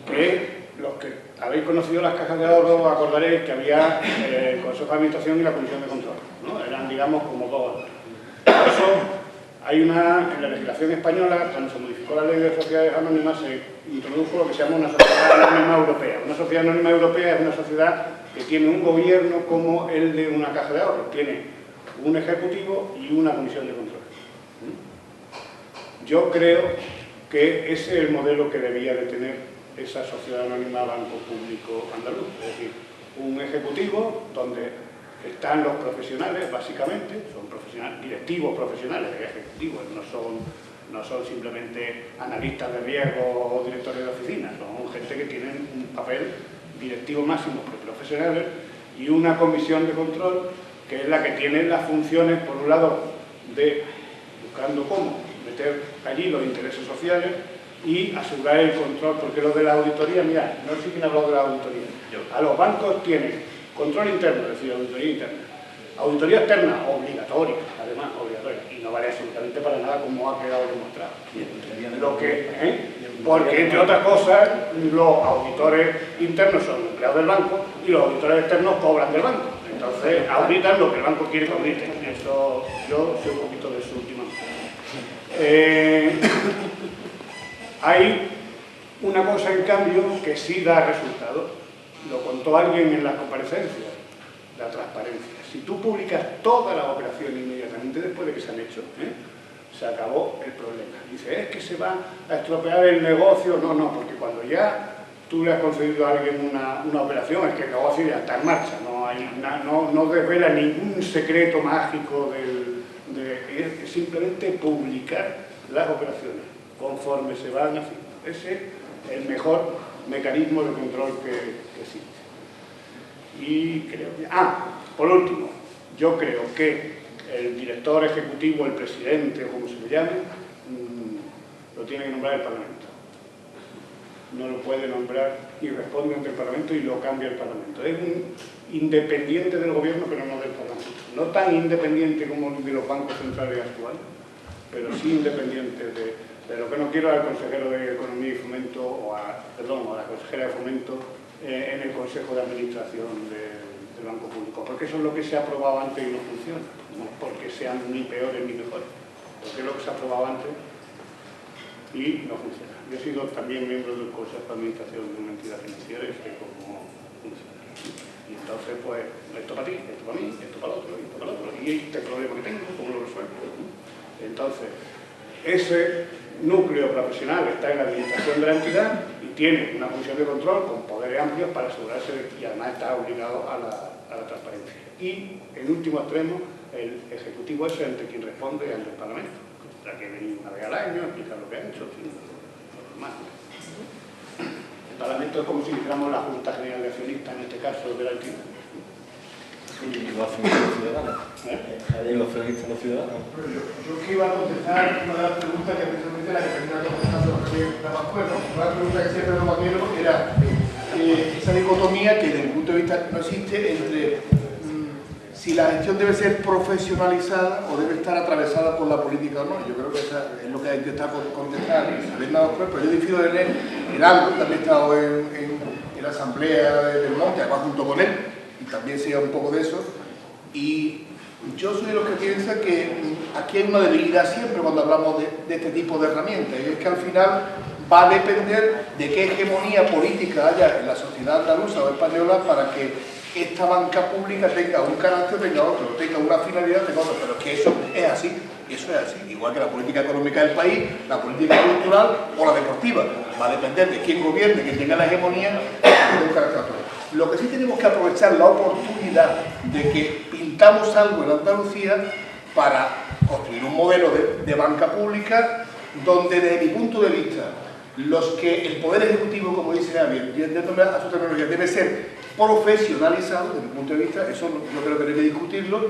Speaker 6: que los que habéis conocido las cajas de ahorro acordaréis que había el Consejo de Administración y la Comisión de Control, ¿no? Eran, digamos, como dos. Eso, hay en la legislación española, cuando se modificó la ley de sociedades anónimas, se introdujo lo que se llama una sociedad anónima europea. Una sociedad anónima europea es una sociedad que tiene un gobierno como el de una caja de ahorro. Tiene un ejecutivo y una comisión de control. Yo creo que ese es el modelo que debía de tener esa sociedad anónima Banco Público Andaluz. Es decir, un ejecutivo donde están los profesionales, básicamente, son directivos profesionales, ejecutivos, no son simplemente analistas de riesgo o directores de oficinas, son gente que tienen un papel directivo máximo profesionales, y una comisión de control que es la que tiene las funciones, por un lado, de buscando cómo meter allí los intereses sociales y asegurar el control, porque lo de la auditoría, mira, no sé quién ha hablado de la auditoría. A los bancos tienen control interno, es decir, auditoría interna. Auditoría externa, obligatoria, además, obligatoria. Y no vale absolutamente para nada, como ha quedado demostrado. Porque, entre otras cosas, los auditores internos son empleados del banco y los auditores externos cobran del banco. Entonces, auditan lo que el banco quiere que auditen. Eso, yo soy un poquito de su última. Hay una cosa, en cambio, que sí da resultado. Lo contó alguien en las comparecencias, la transparencia. Si tú publicas todas las operaciones inmediatamente después de que se han hecho, se acabó el problema. Dice, es que se va a estropear el negocio. No, porque cuando ya tú le has concedido a alguien una operación, es que el negocio ya está en marcha. No desvela ningún secreto mágico es simplemente publicar las operaciones conforme se van haciendo. Ese es el mejor mecanismo de control que existe. Y creo que... por último, yo creo que el director ejecutivo, el presidente, o como se le llame, lo tiene que nombrar el Parlamento. No lo puede nombrar y responde ante el Parlamento y lo cambia el Parlamento. Es un independiente del gobierno, pero no del Parlamento. No tan independiente como de los bancos centrales actuales, pero sí independiente de lo que no quiero al consejero de Economía y Fomento, o a la consejera de Fomento en el Consejo de Administración del Banco Público, porque eso es lo que se ha aprobado antes y no funciona, no porque sean ni peores ni mejores, porque es lo que se ha aprobado antes y no funciona. Yo he sido también miembro del Consejo de Administración de una entidad financiera y sé cómo funciona. Y entonces, pues, esto para ti, esto para mí, esto para el otro, esto para el otro, y este problema que tengo, ¿cómo lo resuelvo? Entonces, ese núcleo profesional está en la administración de la entidad y tiene una función de control con poderes amplios para asegurarse y además está obligado a la transparencia. Y, en último extremo, el ejecutivo es ante quien responde ante el Parlamento. Tendrá que venir una vez al año, explicar lo que ha hecho, en fin, lo normal. El Parlamento es como si dijéramos la Junta General de Accionistas, en este caso de la entidad.
Speaker 7: Y los accionistas ciudadanos. Y los accionistas ciudadanos.
Speaker 8: Yo que iba a contestar una de las preguntas que precisamente la que termina contestando la Pascual, ¿no? Una pregunta que siempre lo vaquero era esa dicotomía que desde mi punto de vista no existe entre si la gestión debe ser profesionalizada o debe estar atravesada por la política o no. Yo creo que eso es lo que hay que intentar contestar. Pero yo difiero de él en algo, también he estado en la asamblea del Monte, además junto con él, y también sé un poco de eso. Y yo soy de los que piensan que aquí hay una debilidad siempre cuando hablamos de este tipo de herramientas, y es que al final va a depender de qué hegemonía política haya en la sociedad andaluza o española para que esta banca pública tenga un carácter, tenga otro, tenga una finalidad, tenga otro, pero es que eso es así, igual que la política económica del país, la política cultural o la deportiva, va a depender de quién gobierne, quién tenga la hegemonía, de un carácter otro. Lo que sí tenemos que aprovechar la oportunidad de que pintamos algo en Andalucía para construir un modelo de banca pública donde desde mi punto de vista los que el Poder Ejecutivo, como dice Javier, yéndome a su tecnología, debe ser profesionalizado, desde mi punto de vista, eso no creo que haya que discutirlo,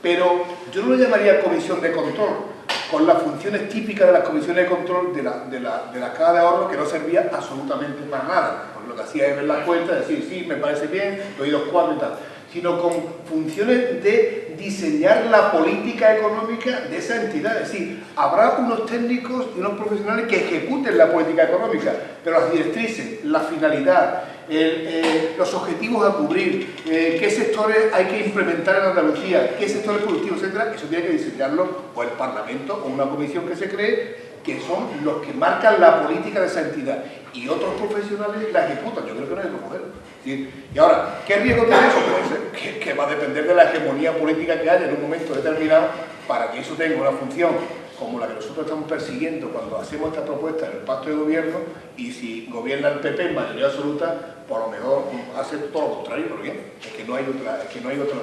Speaker 8: pero yo no lo llamaría comisión de control, con las funciones típicas de las comisiones de control de la caja de ahorro, que no servía absolutamente para nada. Porque lo que hacía es ver las cuentas, decir, sí, me parece bien, doy 2 cuadros y tal, sino con funciones de diseñar la política económica de esa entidad. Es decir, habrá unos técnicos y unos profesionales que ejecuten la política económica, pero las directrices, la finalidad, los objetivos a cubrir, qué sectores hay que implementar en Andalucía, qué sectores productivos, etcétera, eso tiene que diseñarlo o el Parlamento o una comisión que se cree, que son los que marcan la política de esa entidad, y otros profesionales la ejecutan. Yo creo que no hay otro modelo. ¿Sí? Y ahora, ¿qué riesgo tiene eso? Pues que va a depender de la hegemonía política que haya en un momento determinado para que eso tenga una función como la que nosotros estamos persiguiendo cuando hacemos esta propuesta en el pacto de gobierno, y si gobierna el PP en mayoría absoluta, por lo mejor hace todo lo contrario, pero bien, es que no hay otra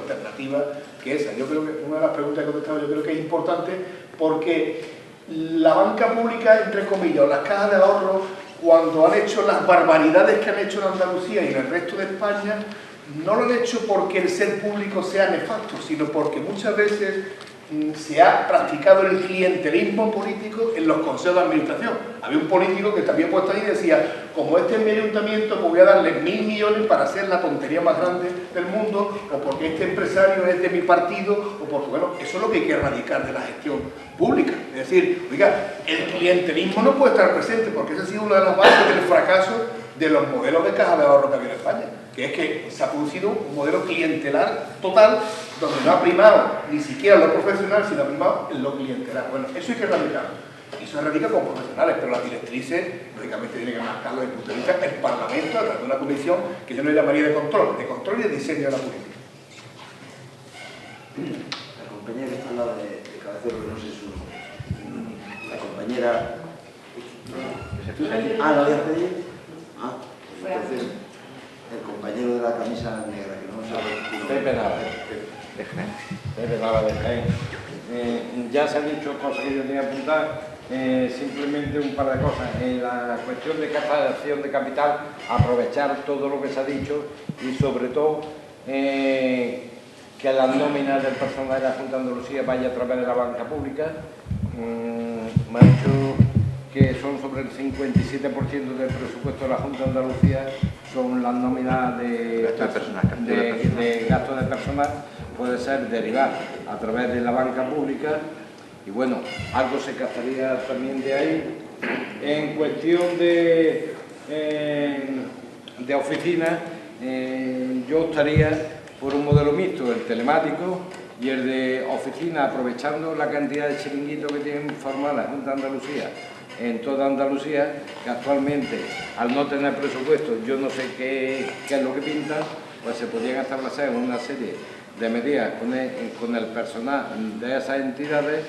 Speaker 8: alternativa que esa. Yo creo que una de las preguntas que he contestado, yo creo que es importante, porque la banca pública, entre comillas, o las cajas de ahorro, cuando han hecho las barbaridades que han hecho en Andalucía y en el resto de España, no lo han hecho porque el ser público sea nefasto, sino porque muchas veces se ha practicado el clientelismo político en los consejos de administración. Había un político que también puesto ahí y decía, como este es mi ayuntamiento, pues voy a darle 1.000 millones para hacer la tontería más grande del mundo, o porque este empresario es de mi partido, o porque, bueno, eso es lo que hay que erradicar de la gestión pública. Es decir, oiga, el clientelismo no puede estar presente, porque esa ha sido una de las bases del fracaso de los modelos de caja de ahorro que había en España, que es que se ha producido un modelo clientelar total, donde no ha primado ni siquiera lo profesional, sino ha primado en lo clientelar. Bueno, eso hay que erradicarlo. Y eso se erradica con profesionales, pero las directrices, lógicamente, tiene que marcarlo desde el punto de vista del Parlamento, a través de una comisión que yo no llamaría de control y de diseño de la política.
Speaker 2: La compañera que está al lado de Cabecero, no sé su... La compañera... Ah, ¿la voy a pedir? Ah, entonces... El compañero de la camisa negra, que no sabe...
Speaker 7: Pepe Nava. Pepe Nava de Jaén. Ya se han dicho cosas que yo tenía que apuntar, simplemente un par de cosas. En la cuestión de captación de capital, aprovechar todo lo que se ha dicho y sobre todo que las nóminas del personal de la Junta de Andalucía vaya a través de la banca pública. Me ha dicho que son sobre el 57% del presupuesto de la Junta de Andalucía, son las nóminas de gasto de personal, puede ser derivar a través de la banca pública, y bueno, algo se captaría también de ahí. En cuestión de oficinas, yo optaría por un modelo mixto, el telemático y el de oficina, aprovechando la cantidad de chiringuitos que tienen formada la Junta de Andalucía en toda Andalucía, que actualmente, al no tener presupuesto, yo no sé qué es lo que pintan, pues se podrían establecer una serie de medidas con el personal de esas entidades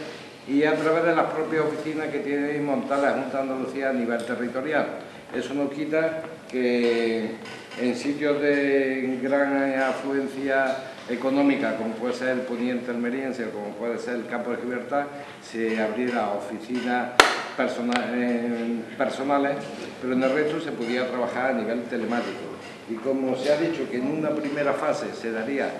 Speaker 7: y a través de las propias oficinas que tiene montada la Junta de Andalucía a nivel territorial. Eso no quita que en sitios de gran afluencia económica, como puede ser el poniente almeriense o como puede ser el Campo de Gibraltar, se abriera oficinas personales, pero en el resto se podía trabajar a nivel telemático. y como se ha dicho que en una primera fase se daría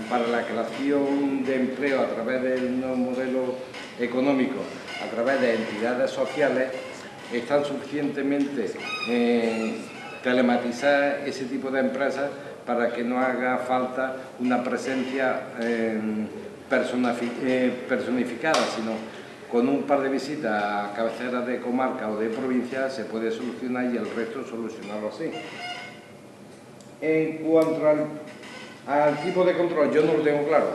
Speaker 7: para la creación de empleo a través del nuevo modelo económico, a través de entidades sociales, están suficientemente telematizadas ese tipo de empresas para que no haga falta una presencia personificada, sino con un par de visitas a cabeceras de comarca o de provincia se puede solucionar y el resto solucionarlo así. En cuanto al tipo de control, yo no lo tengo claro.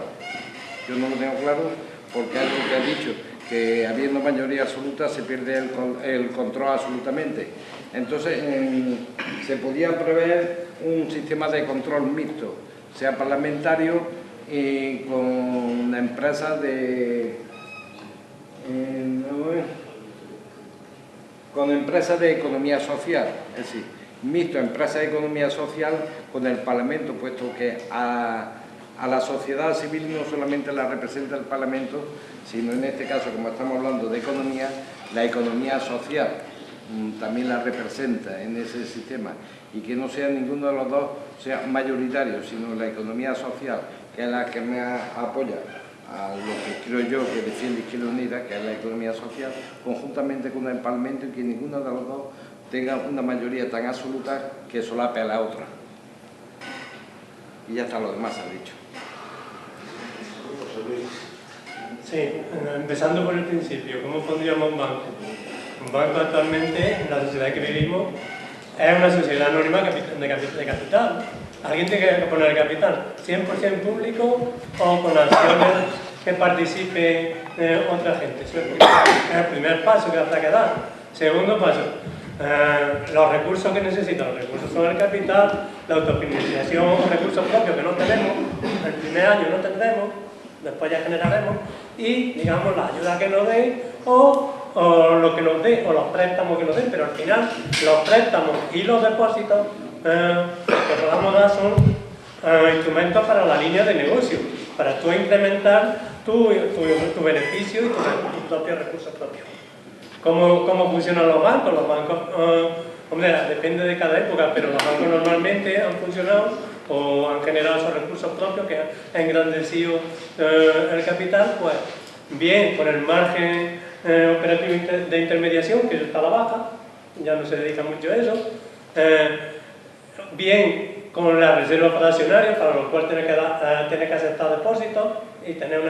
Speaker 7: Yo no lo tengo claro porque algo que ha dicho, que habiendo mayoría absoluta se pierde el control absolutamente. Entonces, se podía prever un sistema de control mixto, sea parlamentario y con empresas con empresas de economía social, es decir, mixto empresas de economía social con el Parlamento, puesto que a la sociedad civil no solamente la representa el Parlamento, sino en este caso, como estamos hablando de economía, la economía social también la representa en ese sistema, y que no sea ninguno de los dos sea mayoritario, sino la economía social, que es la que me apoya a lo que creo yo que defiende Izquierda Unida, que es la economía social, conjuntamente con el Parlamento, y que ninguno de los dos tenga una mayoría tan absoluta que solape a la otra. Y ya está, lo demás se ha dicho.
Speaker 9: Sí, empezando por el principio, ¿cómo pondríamos un banco? Un banco actualmente, en la sociedad que vivimos, es una sociedad anónima de capital. Alguien tiene que poner el capital 100% público o con acciones que participe otra gente. Eso es el primer paso que habrá que dar. Segundo paso, los recursos que necesitan. Los recursos son el capital, la autofinanciación, recursos propios que no tenemos, el primer año no tendremos, después ya generaremos, y digamos la ayuda que nos den o lo que nos den, o los préstamos que nos den, pero al final los préstamos y los depósitos que podamos dar son instrumentos para la línea de negocio, para tú incrementar tu beneficio y tus propios recursos propios. ¿Cómo funcionan los bancos? Los bancos, hombre, depende de cada época, pero los bancos normalmente han funcionado o han generado esos recursos propios que han engrandecido el capital, pues bien con el margen operativo de intermediación, que está a la baja, ya no se dedica mucho a eso, bien con la reserva fraccionaria, para lo cual tiene que aceptar depósitos y tener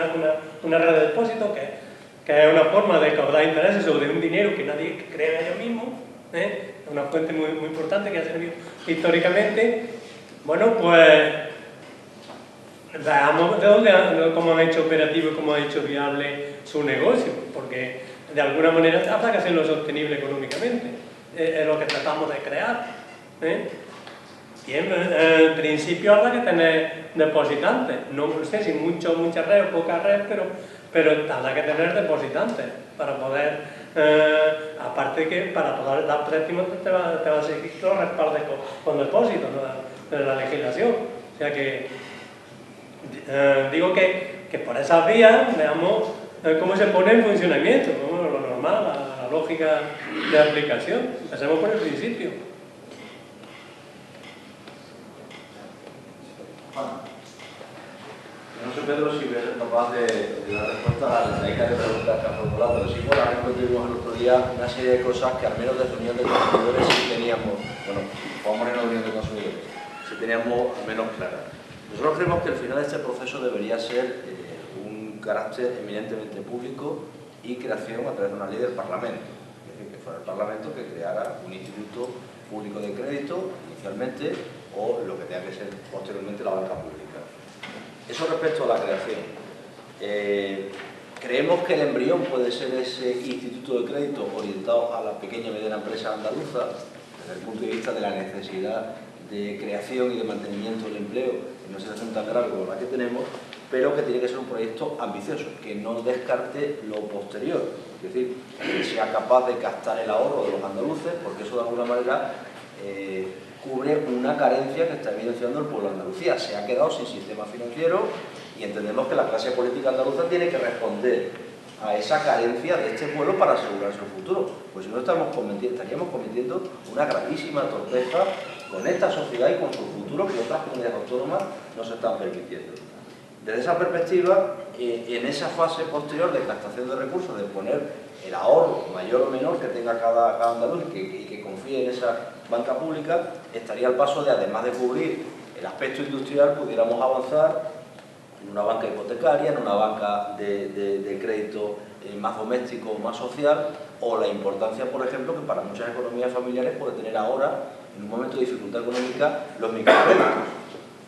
Speaker 9: una red de depósitos que es una forma de caudar intereses sobre un dinero que nadie cree en ellos mismos, una fuente muy, muy importante que ha servido históricamente. Bueno, pues veamos cómo han hecho operativo y cómo han hecho viable su negocio, porque de alguna manera habrá que hacerlo sostenible económicamente, es lo que tratamos de crear. Y en principio habrá que tener depositantes, no sé si mucha red o poca red, pero habrá que tener depositantes para poder, aparte que para poder dar préstamos te va a seguir los respaldos con depósitos de la legislación. O sea que digo que por esas vías veamos cómo se pone en funcionamiento, como lo normal, la lógica de aplicación. Empecemos por el principio.
Speaker 10: No sé, Pedro, si voy a ser capaz de dar respuesta a la lista de preguntas que ha formulado, pero sí por la que tuvimos el otro día una serie de cosas que al menos de reunión de consumidores sí teníamos, bueno, vamos en la reunión de consumidores, sí teníamos al menos claras. Nosotros creemos que el final de este proceso debería ser un carácter eminentemente público y creación a través de una ley del Parlamento, es decir, que fuera el Parlamento que creara un instituto público de crédito inicialmente o lo que tenga que ser posteriormente la banca pública. Eso respecto a la creación. Creemos que el embrión puede ser ese instituto de crédito orientado a la pequeña y mediana empresa andaluza, desde el punto de vista de la necesidad de creación y de mantenimiento del empleo en una situación tan grave como la que tenemos, pero que tiene que ser un proyecto ambicioso, que no descarte lo posterior, es decir, que sea capaz de captar el ahorro de los andaluces, porque eso de alguna manera cubre una carencia que está evidenciando el pueblo de Andalucía. Se ha quedado sin sistema financiero y entendemos que la clase política andaluza tiene que responder a esa carencia de este pueblo para asegurar su futuro. Pues si no estaríamos cometiendo una gravísima torpeza con esta sociedad y con su futuro que otras comunidades autónomas nos están permitiendo. Desde esa perspectiva, en esa fase posterior de captación de recursos, de poner el ahorro mayor o menor que tenga cada andaluz y que confíe en esa banca pública, estaría el paso de, además de cubrir el aspecto industrial, pudiéramos avanzar en una banca hipotecaria, en una banca de crédito más doméstico, más social, o la importancia, por ejemplo, que para muchas economías familiares puede tener ahora, en un momento de dificultad económica, los microcréditos.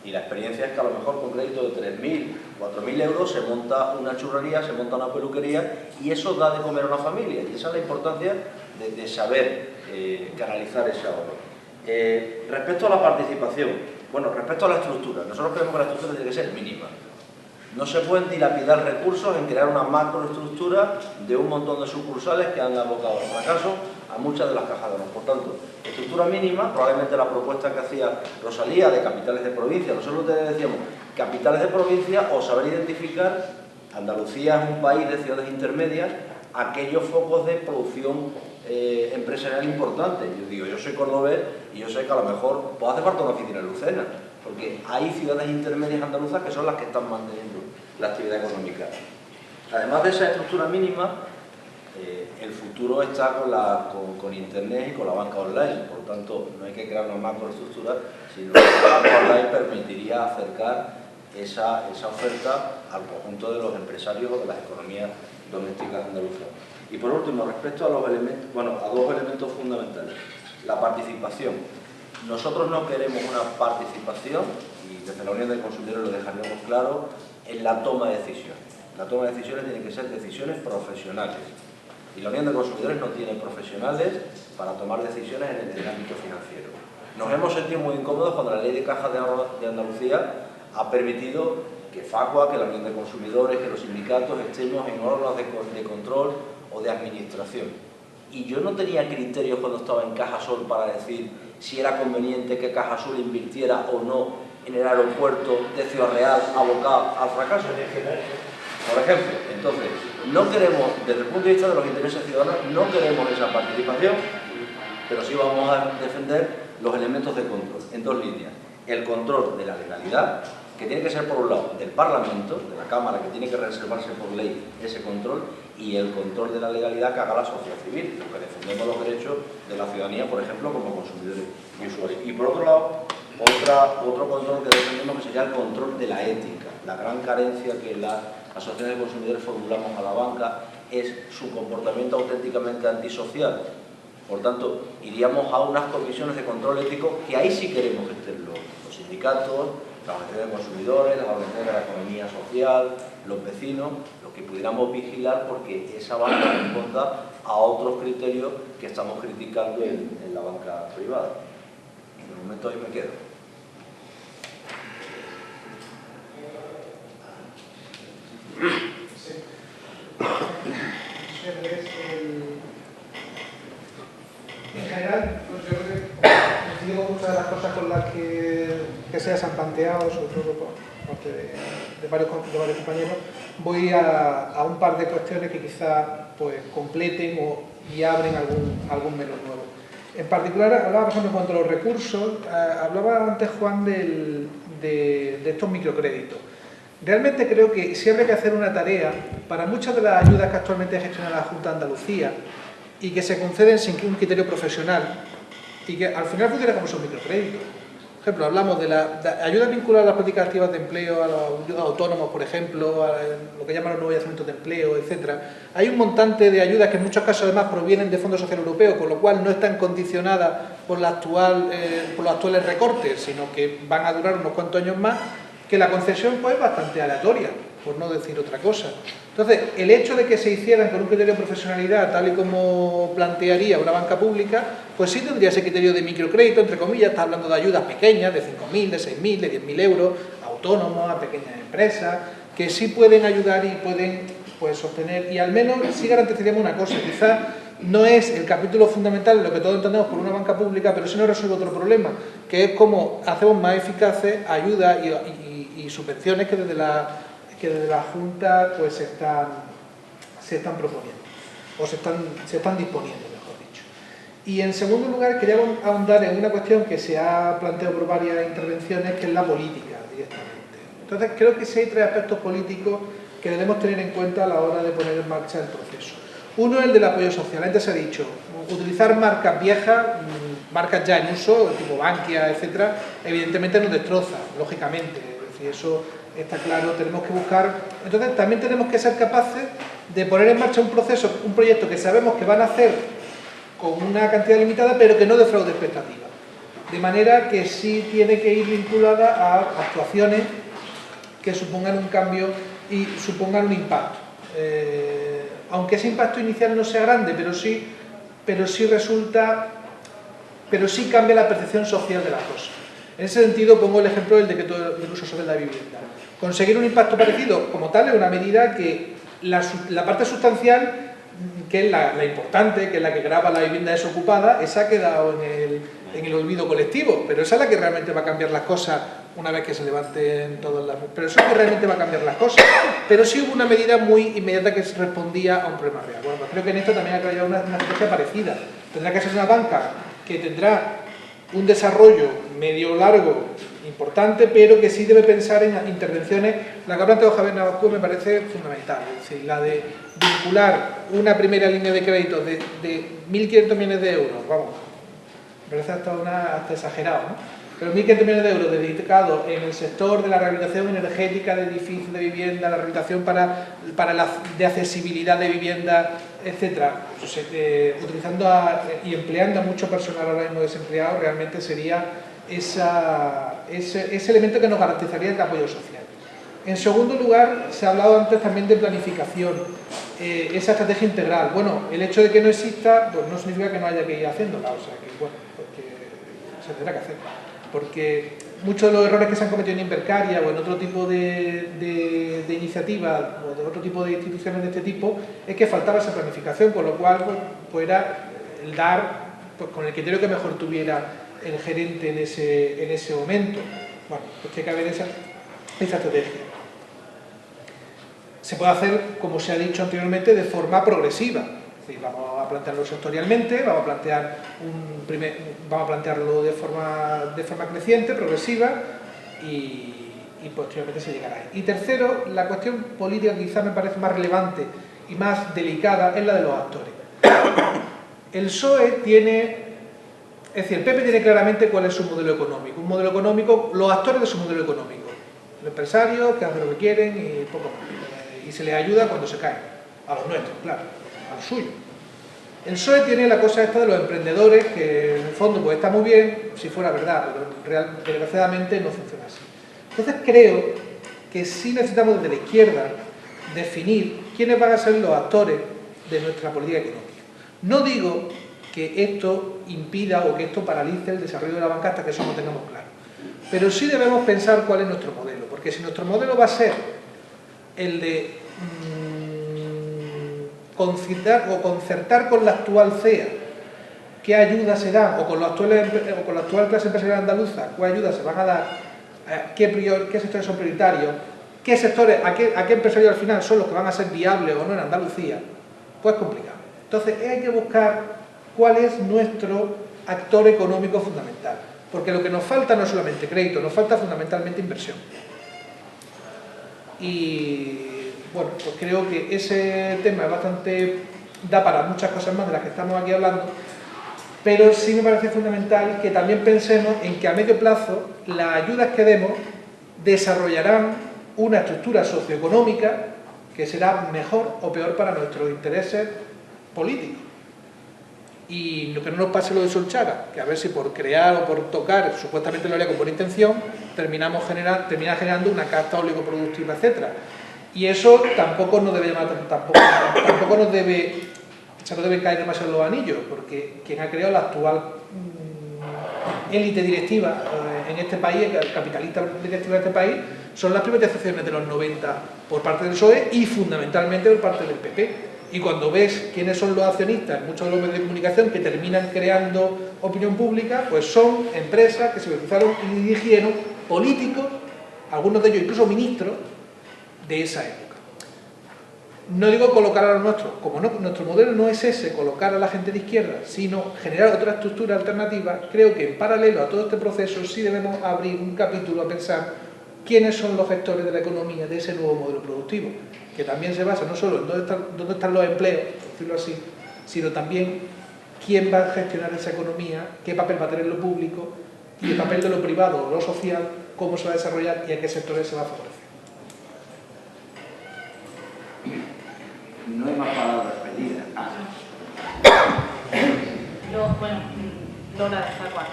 Speaker 10: Y la experiencia es que a lo mejor con crédito de 3.000, 4.000 euros se monta una churrería, se monta una peluquería y eso da de comer a una familia. Y esa es la importancia de saber canalizar ese ahorro. Respecto a la participación, bueno, respecto a la estructura, nosotros creemos que la estructura tiene que ser mínima. No se pueden dilapidar recursos en crear una macroestructura de un montón de sucursales que han abocado al fracaso a muchas de las cajas de ahorro. Por tanto, estructura mínima, probablemente la propuesta que hacía Rosalía de capitales de provincia, nosotros decíamos capitales de provincia o saber identificar, Andalucía es un país de ciudades intermedias, aquellos focos de producción empresarial importantes. Yo digo, yo soy cordobés y yo sé que a lo mejor pues hace falta una oficina en Lucena, porque hay ciudades intermedias andaluzas que son las que están manteniendo la actividad económica. Además de esa estructura mínima, el futuro está con Internet y con la banca online. Por tanto, no hay que crear una macroestructura, sino que la banca online permitiría acercar esa oferta al conjunto de los empresarios o de las economías domésticas andaluzas. Y por último, respecto a los elementos, a dos elementos fundamentales. La participación. Nosotros no queremos una participación, y desde la Unión de Consumidores lo dejaríamos claro, en la toma de decisiones. La toma de decisiones tiene que ser decisiones profesionales. Y la Unión de Consumidores no tiene profesionales para tomar decisiones en el ámbito financiero. Nos hemos sentido muy incómodos cuando la Ley de Cajas de Ahorro de Andalucía ha permitido que Facua, que la Unión de Consumidores, que los sindicatos estemos en órganos de control o de administración. Y yo no tenía criterios cuando estaba en Cajasol para decir si era conveniente que Cajasol invirtiera o no en el aeropuerto de Ciudad Real abocado al fracaso. Por ejemplo, entonces, no queremos, desde el punto de vista de los intereses ciudadanos, no queremos esa participación, pero sí vamos a defender los elementos de control en dos líneas. El control de la legalidad, que tiene que ser por un lado del Parlamento, de la Cámara, que tiene que reservarse por ley ese control, y el control de la legalidad que haga la sociedad civil, porque defendemos los derechos de la ciudadanía, por ejemplo, como consumidores y usuarios. Y por otro lado, otro control que defendemos, que sería el control de la ética. La gran carencia que las asociaciones de consumidores formulamos a la banca es su comportamiento auténticamente antisocial. Por tanto, iríamos a unas comisiones de control ético que ahí sí queremos que estén los sindicatos, las organizaciones de consumidores, las organizaciones de la economía social, los vecinos, los que pudiéramos vigilar porque esa banca responda a otros criterios que estamos criticando en la banca privada. De momento ahí me quedo.
Speaker 11: En general, pues yo creo que coincido con muchas de las cosas con las que se han planteado, sobre todo por parte de varios compañeros. Voy a un par de cuestiones que quizás pues, completen y abren algún melón nuevo. En particular, hablaba, por ejemplo, en cuanto a los recursos, hablaba antes Juan de estos microcréditos. Realmente creo que sí habría que hacer una tarea para muchas de las ayudas que actualmente gestiona la Junta de Andalucía y que se conceden sin un criterio profesional y que al final funciona como son microcréditos. Por ejemplo, hablamos de ayudas vinculadas a las políticas activas de empleo, a los autónomos, por ejemplo, a lo que llaman los nuevos yacimientos de empleo, etc. Hay un montante de ayudas que en muchos casos además provienen de Fondo Social Europeo, con lo cual no están condicionadas por los actuales recortes, sino que van a durar unos cuantos años más, que la concesión pues, es bastante aleatoria, por no decir otra cosa. Entonces, el hecho de que se hicieran con un criterio de profesionalidad, tal y como plantearía una banca pública, pues sí tendría ese criterio de microcrédito, entre comillas, está hablando de ayudas pequeñas, de 5.000, de 6.000, de 10.000 euros, a autónomos, a pequeñas empresas, que sí pueden ayudar y pueden pues, sostener, y al menos sí garantizaríamos una cosa, quizás no es el capítulo fundamental de lo que todos entendemos por una banca pública, pero sí nos resuelve otro problema, que es cómo hacemos más eficaces ayudas y subvenciones que desde la Junta pues se se están proponiendo, o se están disponiendo, mejor dicho. Y en segundo lugar, quería ahondar en una cuestión que se ha planteado por varias intervenciones, que es la política, directamente. Entonces, creo que sí hay 3 aspectos políticos que debemos tener en cuenta a la hora de poner en marcha el proceso. Uno es el del apoyo social. Antes se ha dicho, utilizar marcas viejas, marcas ya en uso, tipo Bankia, etcétera, evidentemente nos destroza, lógicamente. Es decir, eso está claro, tenemos que buscar. Entonces, también tenemos que ser capaces de poner en marcha un proceso, un proyecto que sabemos que van a hacer con una cantidad limitada, pero que no defraude expectativas. De manera que sí tiene que ir vinculada a actuaciones que supongan un cambio y supongan un impacto. Aunque ese impacto inicial no sea grande, pero sí cambia la percepción social de la cosa. En ese sentido pongo el ejemplo del decreto del uso sobre la vivienda. Conseguir un impacto parecido como tal es una medida que la parte sustancial, que es la importante, que es la que grava la vivienda desocupada, esa ha quedado en el olvido colectivo, pero esa es la que realmente va a cambiar las cosas una vez que se levanten todas las... Pero eso es lo que realmente va a cambiar las cosas. Pero sí hubo una medida muy inmediata que respondía a un problema real. Bueno, pues creo que en esto también ha creado una estrategia parecida. Tendrá que ser una banca que tendrá un desarrollo medio largo importante, pero que sí debe pensar en intervenciones. La que ha planteado Javier Navascué me parece fundamental, es decir, la de vincular una primera línea de crédito de 1.500 millones de euros, vamos, me parece hasta exagerado, ¿no? Pero 1.500 millones de euros dedicados en el sector de la rehabilitación energética de edificios de vivienda, la rehabilitación de accesibilidad de vivienda, etcétera, utilizando y empleando a mucho personal ahora mismo desempleado, realmente sería ese elemento que nos garantizaría el apoyo social. En segundo lugar, se ha hablado antes también de planificación, esa estrategia integral. Bueno, el hecho de que no exista, pues no significa que no haya que ir haciéndola, o sea que, bueno, porque se tendrá que hacer. Porque muchos de los errores que se han cometido en Invercaria o en otro tipo de iniciativas o de otro tipo de instituciones de este tipo es que faltaba esa planificación, con lo cual pues era el dar pues, con el criterio que mejor tuviera el gerente en ese momento. Bueno, pues tiene que haber esa estrategia. Se puede hacer, como se ha dicho anteriormente, de forma progresiva. Es decir, vamos a plantearlo sectorialmente, vamos a plantearlo de forma creciente, progresiva y posteriormente se llegará ahí. Y tercero, la cuestión política que quizás me parece más relevante y más delicada es la de los actores. El PSOE tiene, es decir, el PP tiene claramente cuál es su modelo económico. Un modelo económico, los actores de su modelo económico. Los empresarios que hacen lo que quieren y poco más. Y se les ayuda cuando se caen. A los nuestros, claro. Al suyo. El PSOE tiene la cosa esta de los emprendedores, que en el fondo pues está muy bien, si fuera verdad, pero desgraciadamente no funciona así. Entonces creo que sí necesitamos desde la izquierda definir quiénes van a ser los actores de nuestra política económica. No digo que esto impida o que esto paralice el desarrollo de la banca hasta que eso no tengamos claro, pero sí debemos pensar cuál es nuestro modelo, porque si nuestro modelo va a ser el de concertar con la actual CEA qué ayudas se dan, o con la actual clase empresarial andaluza, qué ayudas se van a dar, qué sectores son prioritarios, qué sectores, a qué empresarios al final son los que van a ser viables o no en Andalucía, pues complicado. Entonces hay que buscar cuál es nuestro actor económico fundamental, porque lo que nos falta no es solamente crédito, nos falta fundamentalmente inversión. Y bueno, pues creo que ese tema es da para muchas cosas más de las que estamos aquí hablando, pero sí me parece fundamental que también pensemos en que a medio plazo las ayudas que demos desarrollarán una estructura socioeconómica que será mejor o peor para nuestros intereses políticos. Y lo que no nos pase lo de Solchaga, que a ver si por crear o por tocar, supuestamente lo haría con buena intención, termina generando una casta oligoproductiva, etcétera. Y eso tampoco nos debe llamar, tampoco nos debe, no debe caer demasiado en los anillos, porque quien ha creado la actual élite directiva en este país, el capitalista directivo de este país, son las privatizaciones de los 90 por parte del PSOE y fundamentalmente por parte del PP. Y cuando ves quiénes son los accionistas en muchos de los medios de comunicación que terminan creando opinión pública, pues son empresas que se beneficiaron y dirigieron políticos, algunos de ellos incluso ministros, de esa época. No digo colocar a los nuestros, como no, nuestro modelo no es ese, colocar a la gente de izquierda, sino generar otra estructura alternativa. Creo que en paralelo a todo este proceso sí debemos abrir un capítulo a pensar quiénes son los gestores de la economía de ese nuevo modelo productivo, que también se basa no solo en dónde están los empleos, por decirlo así, sino también quién va a gestionar esa economía, qué papel va a tener lo público y el papel de lo privado o lo social, cómo se va a desarrollar y a qué sectores se va a favorecer.
Speaker 2: No hay más palabras pedidas.
Speaker 12: Bueno, Lola de Zaguán,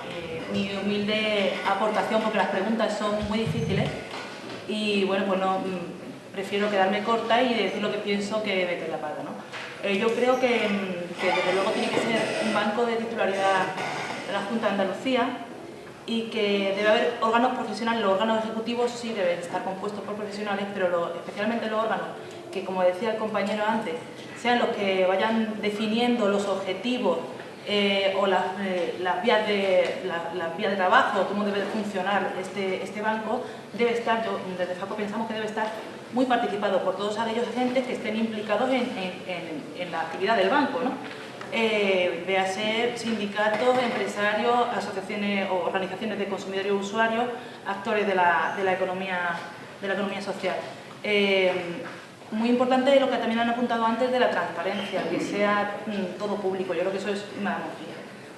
Speaker 12: mi humilde aportación, porque las preguntas son muy difíciles y bueno, pues no, prefiero quedarme corta y decir lo que pienso que meter la pata, ¿no? Yo creo que desde luego tiene que ser un banco de titularidad de la Junta de Andalucía y que debe haber órganos profesionales. Los órganos ejecutivos sí deben estar compuestos por profesionales, pero especialmente los órganos que, como decía el compañero antes, sean los que vayan definiendo los objetivos o las vías de trabajo, cómo debe funcionar este banco, debe estar, desde FACO pensamos que debe estar muy participado por todos aquellos agentes que estén implicados en la actividad del banco, ¿no? Véase sindicatos, empresarios, asociaciones o organizaciones de consumidores y usuarios, actores de la economía social. Muy importante lo que también han apuntado antes de la transparencia, que sea todo público. Yo creo que eso es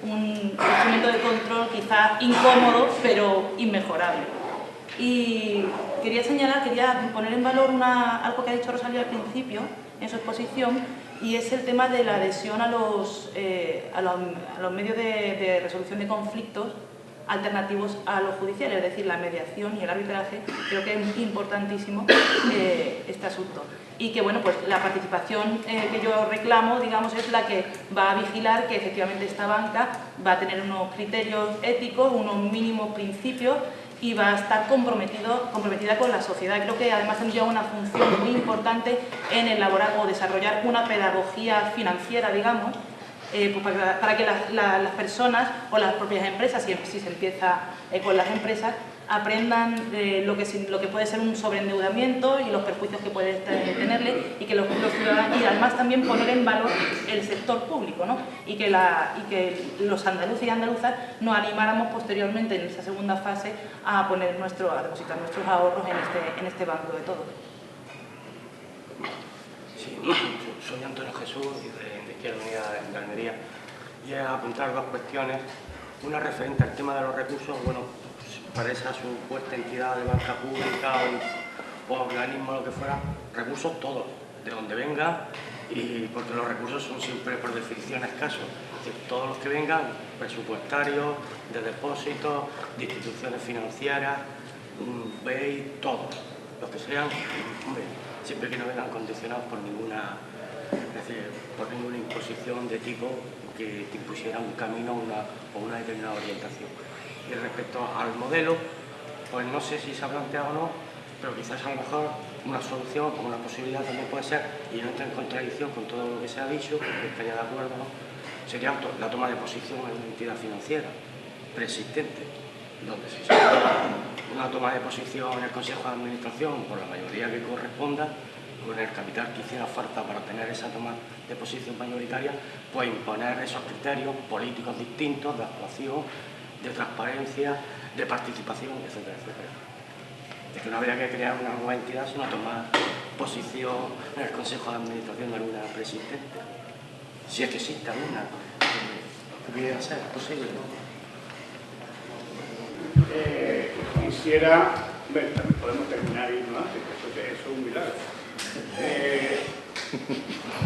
Speaker 12: un instrumento de control quizá incómodo, pero inmejorable. Y quería poner en valor algo que ha dicho Rosalía al principio, en su exposición, y es el tema de la adhesión a los medios de resolución de conflictos alternativos a los judiciales, es decir, la mediación y el arbitraje. Creo que es importantísimo este asunto. Y que, bueno, pues la participación que yo reclamo, digamos, es la que va a vigilar que efectivamente esta banca va a tener unos criterios éticos, unos mínimos principios y va a estar comprometida con la sociedad. Creo que además tendría una función muy importante en elaborar o desarrollar una pedagogía financiera, digamos, pues para que las personas o las propias empresas, si se empieza con las empresas, aprendan lo que puede ser un sobreendeudamiento y los perjuicios que puede tenerle, y que los ciudadanos, y además también poner en valor el sector público, ¿no? y que los andaluces y andaluzas nos animáramos posteriormente en esa segunda fase a depositar nuestros ahorros en este banco de todos.
Speaker 13: Sí, soy Antonio Jesús, de Izquierda Unida de Almería, y a apuntar dos cuestiones. Una referente al tema de los recursos. Bueno, para esa supuesta entidad de banca pública o organismo, lo que fuera, recursos todos, de donde venga, y porque los recursos son siempre por definición escasos. Es decir, todos los que vengan, presupuestarios, de depósitos, de instituciones financieras, veis, todos, los que sean, hombre, siempre que no vengan condicionados por ninguna imposición de tipo que te impusiera un camino o una determinada orientación. Y respecto al modelo, pues no sé si se ha planteado o no, pero quizás a lo mejor una solución o una posibilidad también puede ser, y no entra en contradicción con todo lo que se ha dicho, que estaría de acuerdo, ¿no? Sería la toma de posición en una entidad financiera preexistente, donde se haga una toma de posición en el Consejo de Administración por la mayoría que corresponda, con el capital que hiciera falta para tener esa toma de posición mayoritaria, pues imponer esos criterios políticos distintos de actuación, de transparencia, de participación, etcétera, etcétera. Es que no habría que crear una nueva entidad, sino tomar posición en el Consejo de Administración de alguna preexistente. Si es que existe alguna, pudiera ser posible.
Speaker 6: Quisiera, bueno, también podemos terminar y no antes, que eso es un milagro.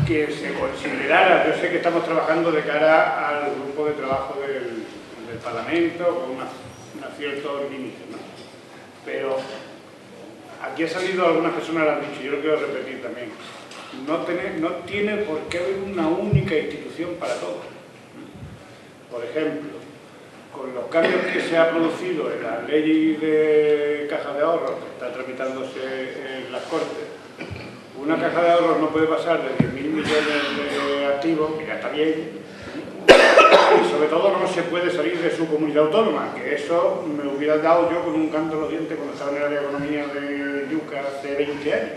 Speaker 6: Que se considerara, yo sé que estamos trabajando de cara al grupo de trabajo del Parlamento con unos ciertos límites, ¿no? Pero aquí ha salido, algunas personas lo han dicho, yo lo quiero repetir también, no tiene por qué haber una única institución para todo. Por ejemplo, con los cambios que se ha producido en la ley de caja de ahorros, que está tramitándose en las Cortes, una caja de ahorros no puede pasar de 10.000 millones de activos, que ya está bien, y sobre todo no se puede salir de su comunidad autónoma, que eso me hubiera dado yo con un canto en los dientes cuando estaba en el área de economía de Yuca hace 20 años.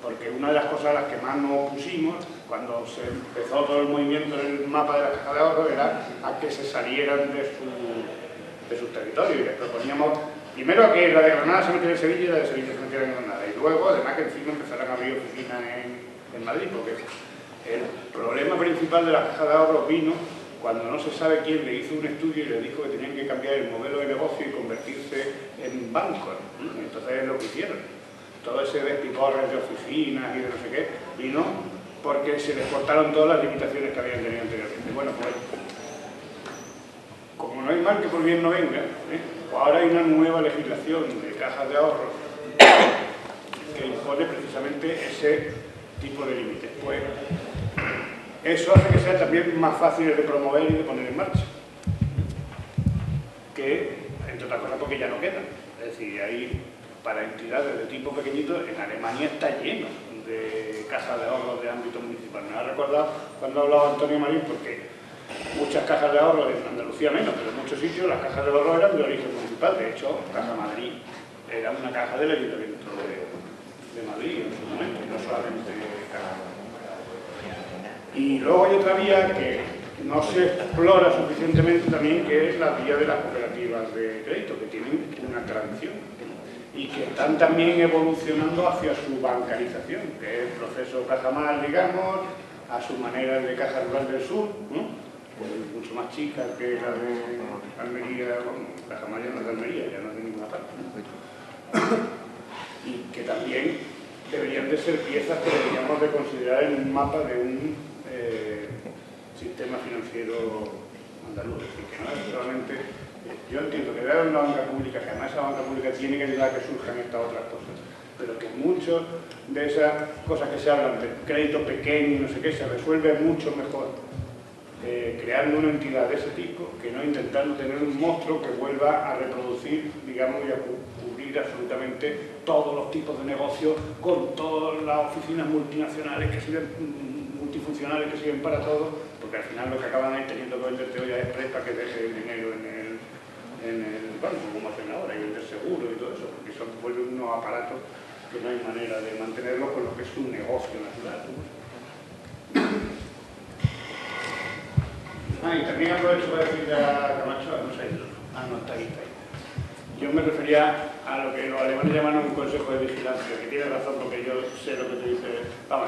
Speaker 6: porque una de las cosas a las que más nos opusimos cuando se empezó todo el movimiento del mapa de la caja de ahorro era a que se salieran de sus territorios, y les proponíamos primero a que la de Granada se metiera en Sevilla y la de Sevilla se metiera en Granada, y luego además que encima empezaran a abrir oficinas en Madrid, porque el problema principal de la caja de ahorros vino cuando no se sabe quién le hizo un estudio y le dijo que tenían que cambiar el modelo de negocio y convertirse en bancos. Entonces es lo que hicieron. Todo ese despiporre de oficinas y de no sé qué vino porque se les cortaron todas las limitaciones que habían tenido anteriormente. Bueno, pues como no hay mal que por bien no venga, pues ahora hay una nueva legislación de cajas de ahorros que impone precisamente ese tipo de límites. Pues eso hace que sea también más fácil de promover y de poner en marcha. Que, entre otras cosas, porque ya no quedan. Es decir, hay para entidades de tipo pequeñito, en Alemania está lleno de cajas de ahorros de ámbito municipal. Me ha recordado cuando hablaba Antonio Marín, porque muchas cajas de ahorros, en Andalucía menos, pero en muchos sitios las cajas de ahorros eran de origen municipal. De hecho, Caja Madrid era una caja del Ayuntamiento de Madrid en su momento, y no solamente caja. Y luego hay otra vía que no se explora suficientemente también, que es la vía de las cooperativas de crédito, que tienen una tradición y que están también evolucionando hacia su bancarización, que es el proceso Cajamar, digamos, a su manera de Caja Rural del Sur, ¿no? Pues mucho más chica que la de Almería, bueno, Cajamar ya no es de Almería, ya no es de ninguna parte, ¿no? Y que también deberían de ser piezas que deberíamos de considerar en un mapa de un sistema financiero andaluz, es decir, que no es solamente... Yo entiendo que debe haber una banca pública, que además esa banca pública tiene que ayudar a que surjan estas otras cosas, pero que muchas de esas cosas que se hablan de crédito pequeño y no sé qué, se resuelve mucho mejor creando una entidad de ese tipo que no intentando tener un monstruo que vuelva a reproducir, digamos, y a cubrir absolutamente todos los tipos de negocios con todas las oficinas multinacionales que sirven, multifuncionales que sirven para todo, porque al final lo que acaban es teniendo que venderte olla express para que deje el dinero en el banco, como hacen ahora, y vender seguro y todo eso, porque eso vuelve unos aparatos que no hay manera de mantenerlo con lo que es un negocio natural. Y también aprovecho para decirle a Camacho, no sé, no está ahí. Yo me refería a lo que los alemanes llaman un consejo de vigilancia, que tiene razón porque yo sé lo que te dice. Vamos,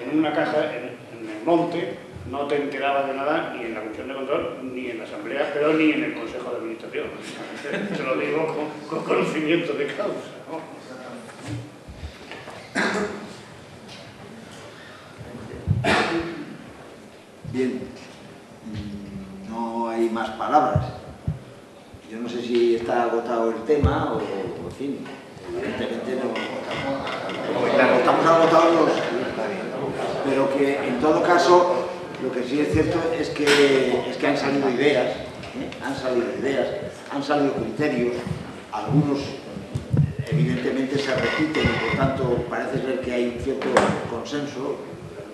Speaker 6: en una caja, en el monte, no te enterabas de nada ni en la comisión de control, ni en la asamblea, pero ni en el consejo de administración. Te lo digo con conocimiento de causa, ¿no?
Speaker 2: Bien, no hay más palabras. Yo no sé si está agotado el tema o en fin, evidentemente no estamos agotados, pero que en todo caso lo que sí es cierto es que han salido ideas, han salido criterios, algunos evidentemente se repiten y por tanto parece ser que hay un cierto consenso.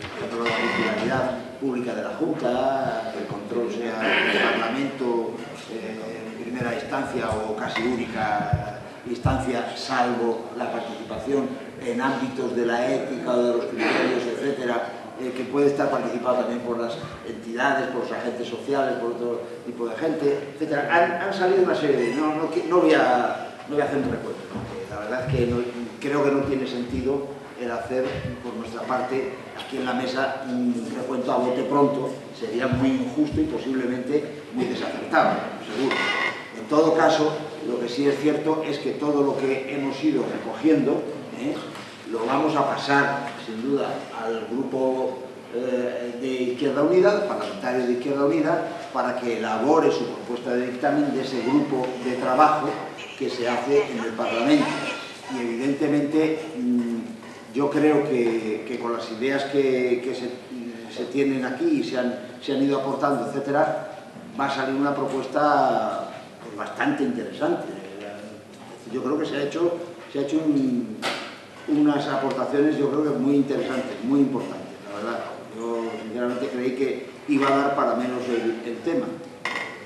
Speaker 2: Por ejemplo, la titularidad pública de la Junta, el control sea del Parlamento en primera instancia o casi única instancia, salvo la participación en ámbitos de la ética o de los criterios, etcétera, que puede estar participado también por las entidades, por los agentes sociales, por otro tipo de gente, etcétera. Han salido una serie de... No voy a hacer un recuento, ¿no? La verdad es que creo que no tiene sentido el hacer por nuestra parte aquí en la mesa un recuento a bote pronto, sería muy injusto y posiblemente muy desacertado, seguro. En todo caso, lo que sí es cierto es que todo lo que hemos ido recogiendo lo vamos a pasar sin duda al grupo de Izquierda Unida, parlamentario de Izquierda Unida, para que elabore su propuesta de dictamen de ese grupo de trabajo que se hace en el Parlamento. Y evidentemente yo creo que con las ideas que se tienen aquí y se han ido aportando, etcétera, va a salir una propuesta pues, bastante interesante. Yo creo que se ha hecho unas aportaciones, yo creo que muy interesantes, muy importantes, la verdad. Yo sinceramente creí que iba a dar para menos el tema,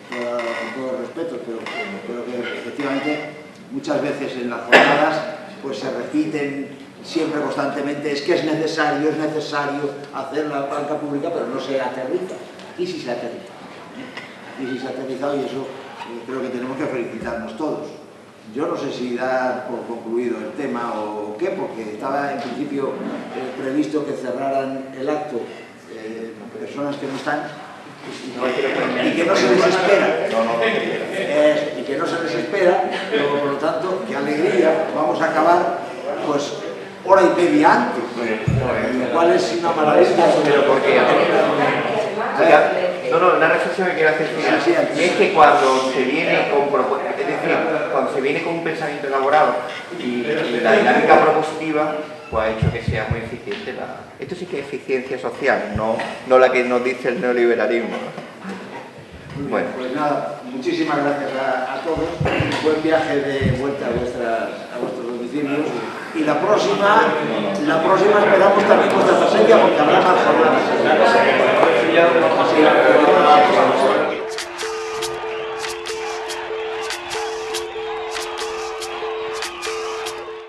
Speaker 2: con todo respeto, pero creo que efectivamente muchas veces en las jornadas pues se repiten siempre constantemente es que es necesario hacer la banca pública, pero no se aterriza. ¿Y si se aterriza? Y si se ha aterrizado, y eso creo que tenemos que felicitarnos todos. Yo no sé si dar por concluido el tema o qué, porque estaba en principio previsto que cerraran el acto personas que no están y que no se les espera. Y que no se les espera, pero por lo tanto, qué alegría, vamos a acabar pues hora y media antes, lo cual es una maravilla.
Speaker 14: No, una reflexión que quiero hacer final, y es que cuando se viene con propuestas, es decir, cuando se viene con un pensamiento elaborado y la dinámica propositiva, pues ha hecho que sea muy eficiente esto sí que es eficiencia social, no la que nos dice el neoliberalismo, ¿no? Bueno.
Speaker 2: Pues nada, muchísimas gracias a todos, buen viaje de vuelta a vuestros domicilios, y la próxima esperamos también vuestra presencia porque habrá más jornadas.